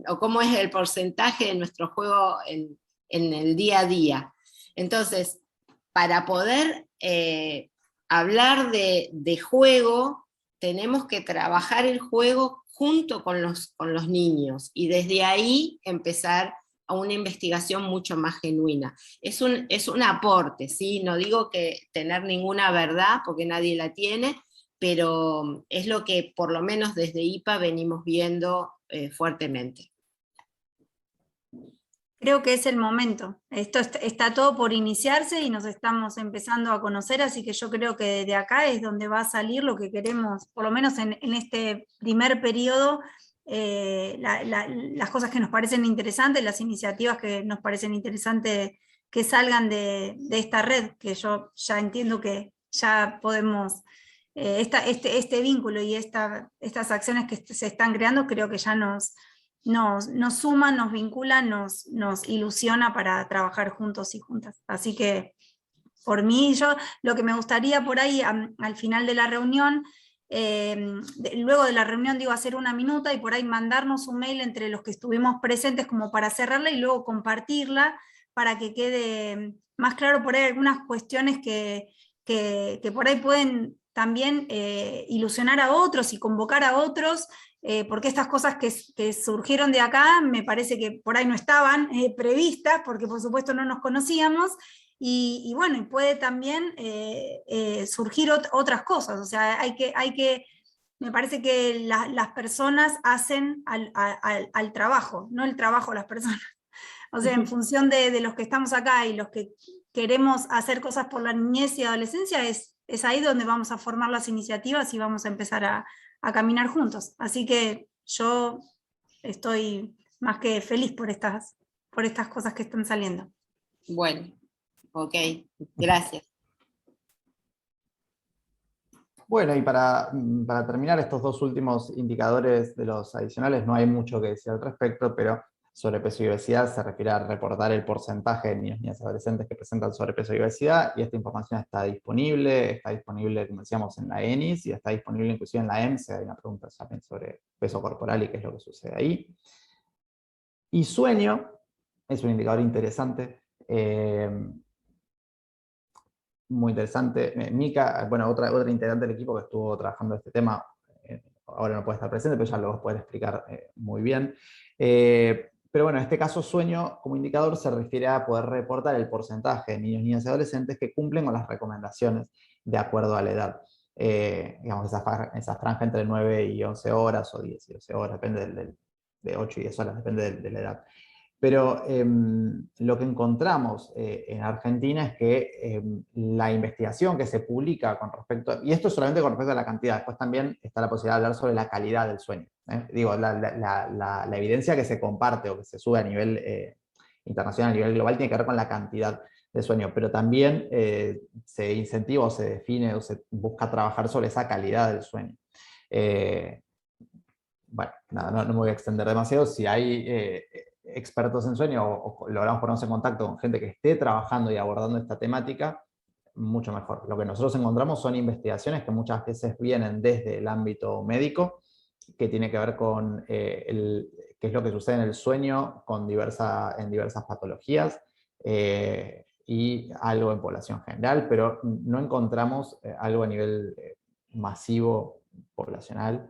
O cómo es el porcentaje de nuestro juego en el día a día. Entonces, para poder hablar de juego, tenemos que trabajar el juego junto con los niños, y desde ahí empezar a una investigación mucho más genuina. Es un aporte, ¿sí? No digo que tener ninguna verdad, porque nadie la tiene, pero es lo que por lo menos desde IPA venimos viendo fuertemente. Creo que es el momento. Esto está todo por iniciarse y nos estamos empezando a conocer, así que yo creo que desde acá es donde va a salir lo que queremos, por lo menos en este primer periodo, las cosas que nos parecen interesantes, las iniciativas que nos parecen interesantes que salgan de esta red, que yo ya entiendo que ya podemos, este vínculo y estas acciones que se están creando, creo que ya nos suma, nos vincula, nos ilusiona para trabajar juntos y juntas. Así que por mí, yo lo que me gustaría por ahí al final de la reunión, luego de la reunión digo hacer una minuta y por ahí mandarnos un mail entre los que estuvimos presentes como para cerrarla y luego compartirla para que quede más claro por ahí algunas cuestiones que por ahí pueden también ilusionar a otros y convocar a otros, porque estas cosas que surgieron de acá me parece que por ahí no estaban previstas, porque por supuesto no nos conocíamos, y bueno, y puede también surgir otras cosas, o sea, me parece que las personas hacen al trabajo, no el trabajo a las personas. O sea, en función de los que estamos acá y los que queremos hacer cosas por la niñez y adolescencia, es ahí donde vamos a formar las iniciativas y vamos a empezar a caminar juntos. Así que yo estoy más que feliz por estas cosas que están saliendo. Bueno, ok, gracias. Bueno, y para terminar estos dos últimos indicadores de los adicionales, no hay mucho que decir al respecto, pero sobrepeso y obesidad se refiere a reportar el porcentaje de niños, niñas y adolescentes que presentan sobrepeso y obesidad, y esta información está disponible, como decíamos, en la ENIS, y está disponible inclusive en la EMS, hay una pregunta también sobre peso corporal y qué es lo que sucede ahí. Y sueño es un indicador interesante, muy interesante. Mica, bueno, otra integrante del equipo que estuvo trabajando este tema, ahora no puede estar presente, pero ya lo puede explicar muy bien. Pero bueno, en este caso sueño como indicador se refiere a poder reportar el porcentaje de niños, niñas y adolescentes que cumplen con las recomendaciones de acuerdo a la edad. Digamos, esa franja entre 9 y 11 horas o 10 y 12 horas, depende de 8 y 10 horas, depende de la edad. Pero lo que encontramos en Argentina es que la investigación que se publica con respecto, y esto es solamente con respecto a la cantidad, después también está la posibilidad de hablar sobre la calidad del sueño. Digo, la evidencia que se comparte o que se sube a nivel internacional, a nivel global, tiene que ver con la cantidad de sueño, pero también se incentiva o se define o se busca trabajar sobre esa calidad del sueño. Bueno, nada, no me voy a extender demasiado. Si hay expertos en sueño o logramos ponernos en contacto con gente que esté trabajando y abordando esta temática, mucho mejor. Lo que nosotros encontramos son investigaciones que muchas veces vienen desde el ámbito médico, que tiene que ver con qué es lo que sucede en el sueño en diversas patologías, y algo en población general, pero no encontramos algo a nivel masivo poblacional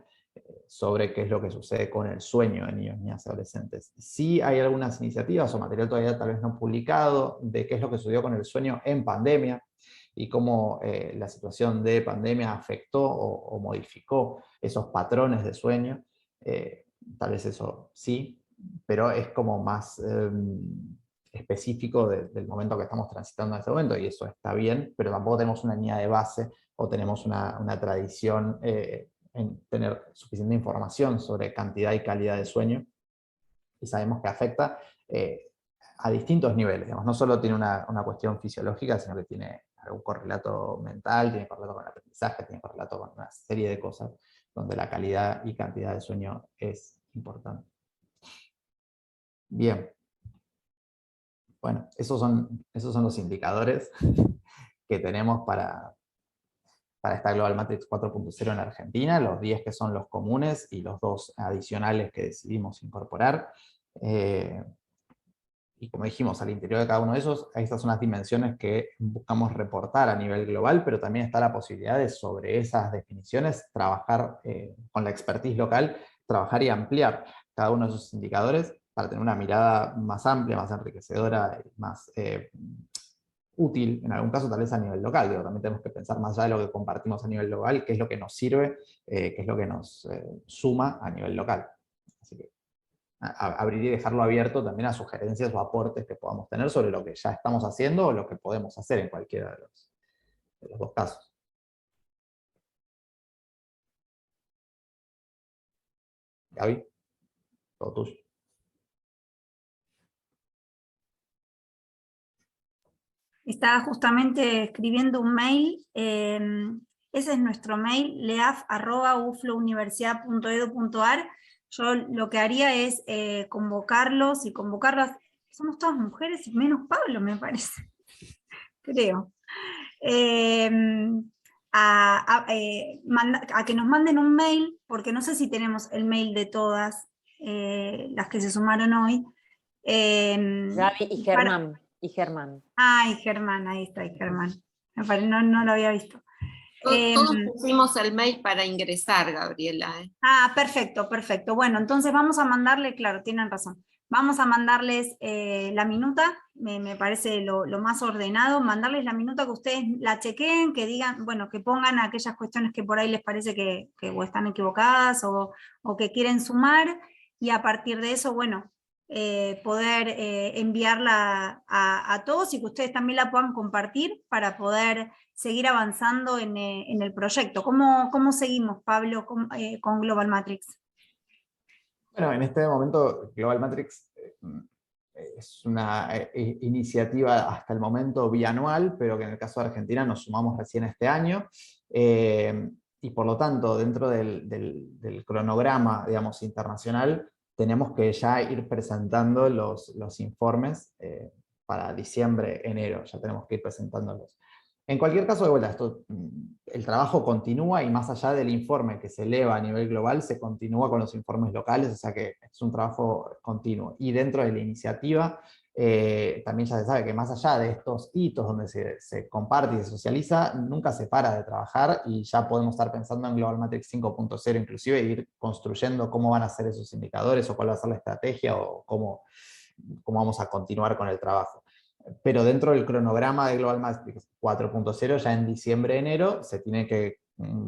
sobre qué es lo que sucede con el sueño de niños, niñas y adolescentes. Sí hay algunas iniciativas o material todavía tal vez no publicado de qué es lo que sucedió con el sueño en pandemia y cómo la situación de pandemia afectó o modificó esos patrones de sueño. Tal vez eso sí, pero es como más específico del momento que estamos transitando en este momento, y eso está bien, pero tampoco tenemos una línea de base o tenemos una tradición en tener suficiente información sobre cantidad y calidad de sueño, y sabemos que afecta a distintos niveles. Digamos, no solo tiene una cuestión fisiológica, sino que tiene algún correlato mental, tiene correlato con el aprendizaje, tiene correlato con una serie de cosas donde la calidad y cantidad de sueño es importante. Bien. Bueno, esos son los indicadores que tenemos para esta Global Matrix 4.0 en Argentina, los 10 que son los comunes y los 2 adicionales que decidimos incorporar. Y como dijimos, al interior de cada uno de esos, estas son las dimensiones que buscamos reportar a nivel global, pero también está la posibilidad de, sobre esas definiciones, trabajar con la expertise local, trabajar y ampliar cada uno de esos indicadores para tener una mirada más amplia, más enriquecedora, más útil, en algún caso tal vez a nivel local. Digo, también tenemos que pensar más allá de lo que compartimos a nivel global, qué es lo que nos sirve, qué es lo que nos suma a nivel local. Así que abrir y dejarlo abierto también a sugerencias o aportes que podamos tener sobre lo que ya estamos haciendo o lo que podemos hacer en cualquiera de los 2 casos. Gaby, todo tuyo. Estaba justamente escribiendo un mail, ese es nuestro mail, leaf@uflouniversidad.edu.ar. Yo lo que haría es convocarlos y convocarlas, somos todas mujeres, menos Pablo me parece, creo, a que nos manden un mail, porque no sé si tenemos el mail de todas las que se sumaron hoy. Gaby y Germán. Ay, Germán, ahí está, Germán. No lo había visto. Todos pusimos el mail para ingresar, Gabriela. Perfecto, perfecto. Bueno, entonces vamos a mandarle, claro, tienen razón. Vamos a mandarles la minuta, me parece lo más ordenado, mandarles la minuta que ustedes la chequeen, que digan, bueno, que pongan aquellas cuestiones que por ahí les parece que o están equivocadas o que quieren sumar, y a partir de eso, bueno, poder enviarla a todos y que ustedes también la puedan compartir para poder seguir avanzando en el proyecto. ¿Cómo seguimos, Pablo, con Global Matrix? Bueno, en este momento Global Matrix es una iniciativa hasta el momento bianual, pero que en el caso de Argentina nos sumamos recién este año. Y por lo tanto, dentro del cronograma, digamos, internacional, tenemos que ya ir presentando los informes para diciembre, enero, ya tenemos que ir presentándolos. En cualquier caso, de vuelta, el trabajo continúa y más allá del informe que se eleva a nivel global, se continúa con los informes locales, o sea que es un trabajo continuo. Y dentro de la iniciativa, también ya se sabe que más allá de estos hitos donde se comparte y se socializa, nunca se para de trabajar y ya podemos estar pensando en Global Matrix 5.0 inclusive, e ir construyendo cómo van a ser esos indicadores o cuál va a ser la estrategia o cómo vamos a continuar con el trabajo. Pero dentro del cronograma de Global Matrix 4.0, ya en diciembre, enero, se tiene que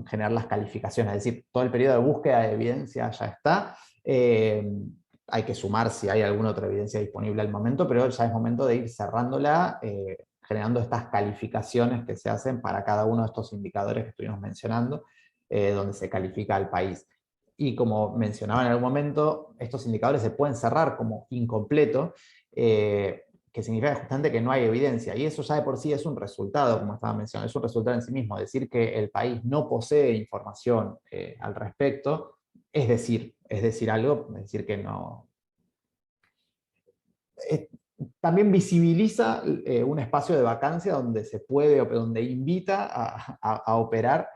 generar las calificaciones, es decir, todo el periodo de búsqueda de evidencia ya está. Hay que sumar si hay alguna otra evidencia disponible al momento, pero ya es momento de ir cerrándola, generando estas calificaciones que se hacen para cada uno de estos indicadores que estuvimos mencionando, donde se califica al país. Y como mencionaba en algún momento, estos indicadores se pueden cerrar como incompleto, que significa justamente que no hay evidencia, y eso ya de por sí es un resultado, como estaba mencionando, es un resultado en sí mismo. Decir que el país no posee información al respecto, es decir algo, es decir que no... también visibiliza un espacio de vacancia donde se puede, donde invita a operar,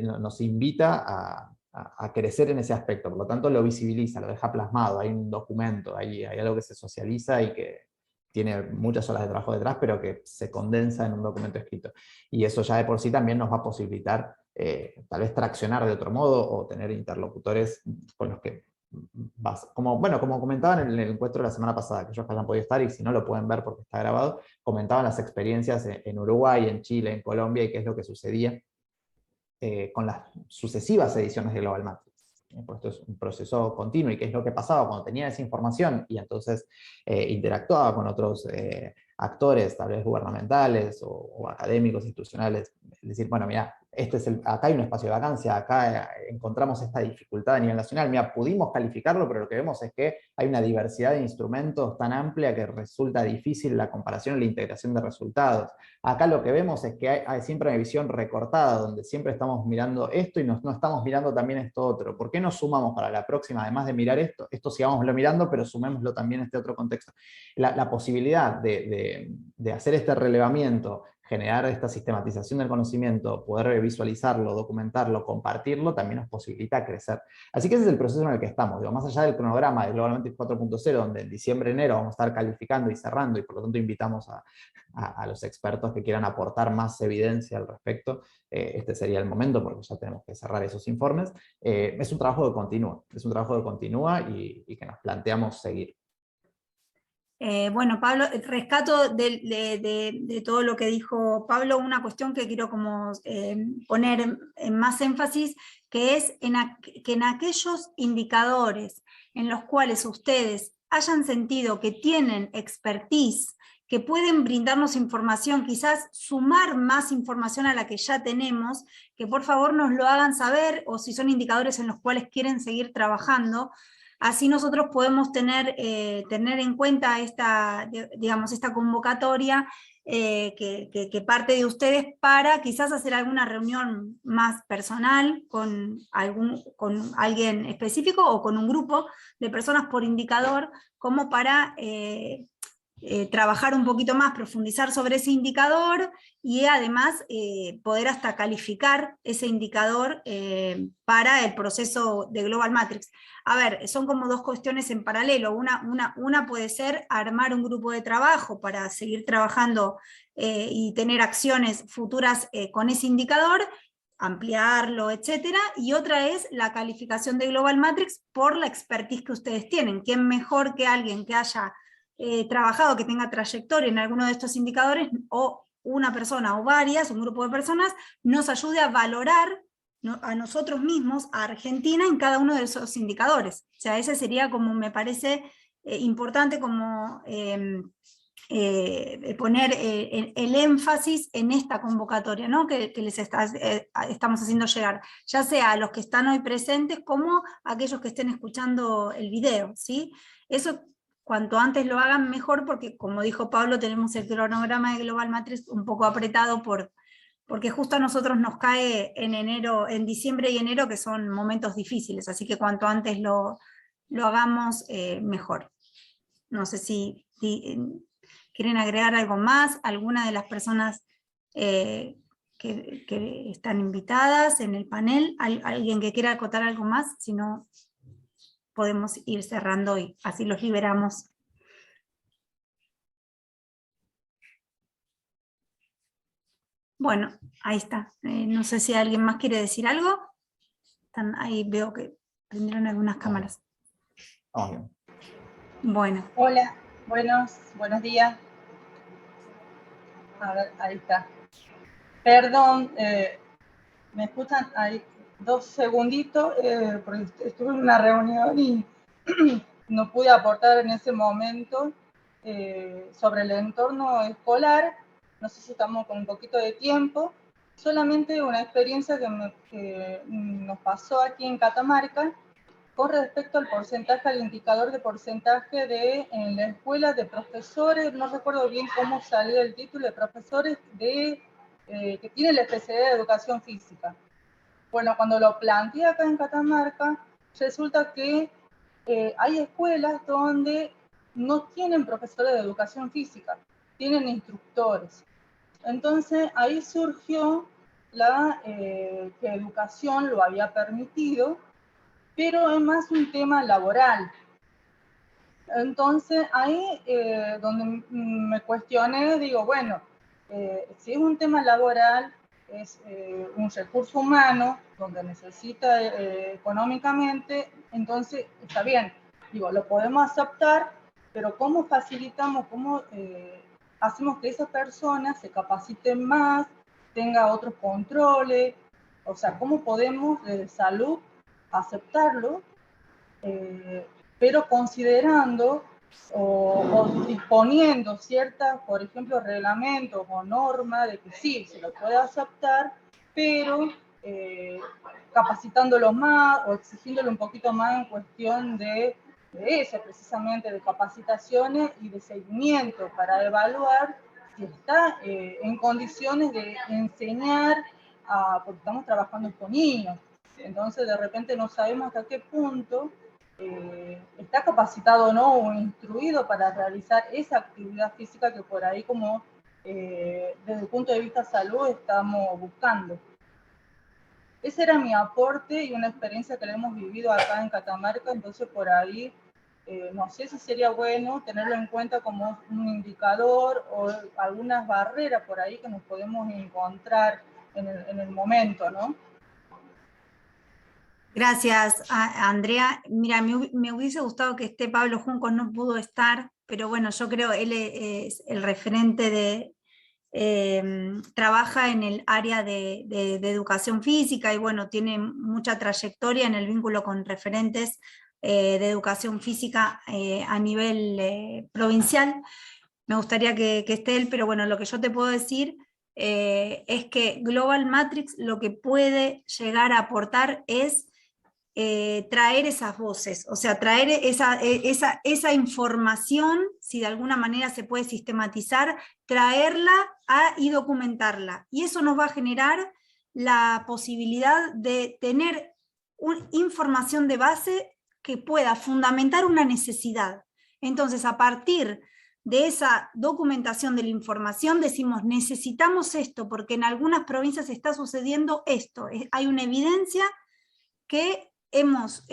nos invita a crecer en ese aspecto, por lo tanto lo visibiliza, lo deja plasmado, hay un documento, hay algo que se socializa y que tiene muchas horas de trabajo detrás, pero que se condensa en un documento escrito. Y eso ya de por sí también nos va a posibilitar tal vez traccionar de otro modo o tener interlocutores con los que, como comentaban en el encuentro de la semana pasada, que ellos que hayan podido estar, y si no lo pueden ver porque está grabado, comentaban las experiencias en Uruguay, en Chile, en Colombia, y qué es lo que sucedía con las sucesivas ediciones de Global Matrix. Pues esto es un proceso continuo, y qué es lo que pasaba cuando tenía esa información y entonces interactuaba con otros actores, tal vez gubernamentales o académicos, institucionales. Es decir, bueno, mira, acá hay un espacio de vacancia, acá encontramos esta dificultad a nivel nacional. Mira, pudimos calificarlo, pero lo que vemos es que hay una diversidad de instrumentos tan amplia que resulta difícil la comparación y la integración de resultados. Acá lo que vemos es que hay siempre una visión recortada, donde siempre estamos mirando esto y no estamos mirando también esto otro. ¿Por qué no sumamos para la próxima, además de mirar esto sigámoslo mirando, pero sumémoslo también a este otro contexto? La posibilidad de hacer este relevamiento, generar esta sistematización del conocimiento, poder visualizarlo, documentarlo, compartirlo, también nos posibilita crecer. Así que ese es el proceso en el que estamos. Digo, más allá del cronograma de Global Matrix 4.0, donde en diciembre, enero vamos a estar calificando y cerrando, y por lo tanto invitamos a los expertos que quieran aportar más evidencia al respecto, este sería el momento, porque ya tenemos que cerrar esos informes. Es un trabajo que continúa y que nos planteamos seguir. Bueno, Pablo, rescato de todo lo que dijo Pablo, una cuestión que quiero como poner en más énfasis, que es que en aquellos indicadores en los cuales ustedes hayan sentido que tienen expertise, que pueden brindarnos información, quizás sumar más información a la que ya tenemos, que por favor nos lo hagan saber, o si son indicadores en los cuales quieren seguir trabajando. Así nosotros podemos tener en cuenta esta convocatoria que parte de ustedes para quizás hacer alguna reunión más personal con alguien específico o con un grupo de personas por indicador, como para trabajar un poquito más, profundizar sobre ese indicador y además poder hasta calificar ese indicador para el proceso de Global Matrix. A ver, son como dos cuestiones en paralelo. Una puede ser armar un grupo de trabajo para seguir trabajando y tener acciones futuras con ese indicador, ampliarlo, etcétera, y otra es la calificación de Global Matrix por la expertise que ustedes tienen. ¿Quién mejor que alguien que haya trabajado, que tenga trayectoria en alguno de estos indicadores, o una persona o varias, un grupo de personas, nos ayude a valorar a nosotros mismos, a Argentina, en cada uno de esos indicadores? O sea, ese sería como, me parece importante, como poner el énfasis en esta convocatoria, ¿no? que les estamos haciendo llegar, ya sea a los que están hoy presentes como a aquellos que estén escuchando el video, ¿sí? Eso, cuanto antes lo hagan mejor, porque como dijo Pablo, tenemos el cronograma de Global Matrix un poco apretado porque justo a nosotros nos cae en diciembre y enero, que son momentos difíciles, así que cuanto antes lo hagamos, mejor. No sé si quieren agregar algo más, alguna de las personas que están invitadas en el panel, alguien que quiera acotar algo más, si no podemos ir cerrando y así los liberamos. Bueno, ahí está. No sé si alguien más quiere decir algo. Ahí veo que prendieron algunas cámaras. Vamos bien. Bueno. Hola, buenos días. A ver, ahí está. Perdón, ¿me escuchan? Ahí, 2 segunditos, porque estuve en una reunión y no pude aportar en ese momento sobre el entorno escolar. No sé si estamos con un poquito de tiempo. Solamente una experiencia que nos pasó aquí en Catamarca con respecto al porcentaje, al indicador de porcentaje en la escuela de profesores, no recuerdo bien cómo salió el título, de profesores que tienen la especialidad de educación física. Bueno, cuando lo planteé acá en Catamarca, resulta que hay escuelas donde no tienen profesores de educación física, tienen instructores. Entonces ahí surgió que educación lo había permitido, pero es más un tema laboral. Entonces ahí donde me cuestioné, digo, bueno, si es un tema laboral, es un recurso humano, donde necesita económicamente, entonces está bien, digo, lo podemos aceptar, pero ¿cómo facilitamos, cómo hacemos que esa persona se capacite más, tenga otros controles? O sea, ¿cómo podemos desde salud aceptarlo, pero considerando o disponiendo ciertas, por ejemplo, reglamentos o normas de que sí, se lo puede aceptar, pero capacitándolo más o exigiéndolo un poquito más en cuestión de eso, precisamente, de capacitaciones y de seguimiento para evaluar si está en condiciones de enseñar, porque estamos trabajando con niños. Entonces, de repente no sabemos hasta qué punto está capacitado o no, o instruido para realizar esa actividad física que por ahí, como desde el punto de vista salud, estamos buscando. Ese era mi aporte y una experiencia que le hemos vivido acá en Catamarca, entonces por ahí no sé si sería bueno tenerlo en cuenta como un indicador o algunas barreras por ahí que nos podemos encontrar en el momento, ¿no? Gracias, Andrea. Mira, me hubiese gustado que esté Pablo Juncos, no pudo estar, pero bueno, yo creo él es el referente de... trabaja en el área de educación física y bueno, tiene mucha trayectoria en el vínculo con referentes de educación física a nivel provincial. Me gustaría que esté él, pero bueno, lo que yo te puedo decir es que Global Matrix lo que puede llegar a aportar es traer esas voces, o sea, traer esa información, si de alguna manera se puede sistematizar, traerla y documentarla. Y eso nos va a generar la posibilidad de tener información de base que pueda fundamentar una necesidad. Entonces, a partir de esa documentación de la información, decimos, necesitamos esto, porque en algunas provincias está sucediendo esto. Hay una evidencia que hemos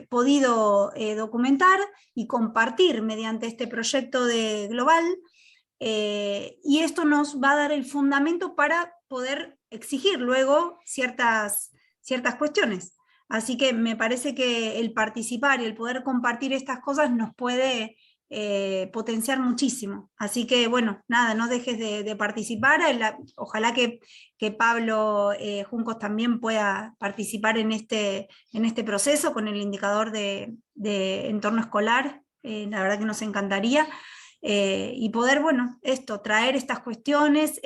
podido documentar y compartir mediante este proyecto de Global, y esto nos va a dar el fundamento para poder exigir luego ciertas cuestiones. Así que me parece que el participar y el poder compartir estas cosas nos puede potenciar muchísimo. Así que bueno, nada, no dejes de participar. Ojalá que Pablo Juncos también pueda participar en este proceso con el indicador de entorno escolar. La verdad que nos encantaría. Y poder, bueno, traer estas cuestiones,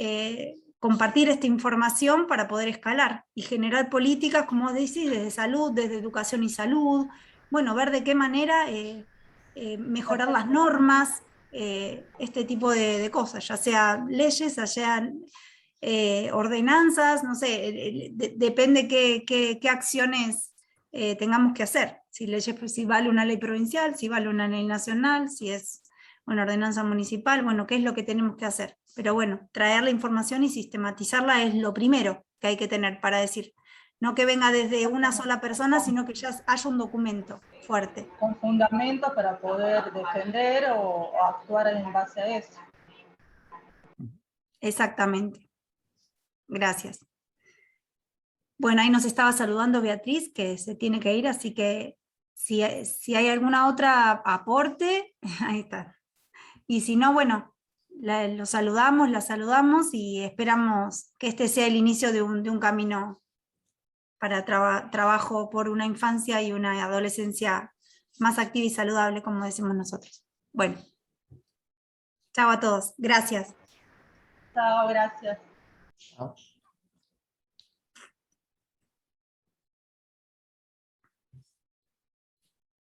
compartir esta información para poder escalar y generar políticas, como decís, desde salud, desde educación y salud, bueno, ver de qué manera mejorar las normas, este tipo de cosas, ya sea leyes, ya sean ordenanzas, no sé, depende qué acciones tengamos que hacer, si vale una ley provincial, si vale una ley nacional, si es una ordenanza municipal, bueno, qué es lo que tenemos que hacer. Pero bueno, traer la información y sistematizarla es lo primero que hay que tener para decir. No que venga desde una sola persona, sino que ya haya un documento fuerte. Con fundamentos para poder defender o actuar en base a eso. Exactamente. Gracias. Bueno, ahí nos estaba saludando Beatriz, que se tiene que ir, así que si hay alguna otra aporte, ahí está. Y si no, bueno, la saludamos y esperamos que este sea el inicio de un camino para trabajo por una infancia y una adolescencia más activa y saludable, como decimos nosotros. Bueno, chao a todos. Gracias. Chao, gracias. Chao.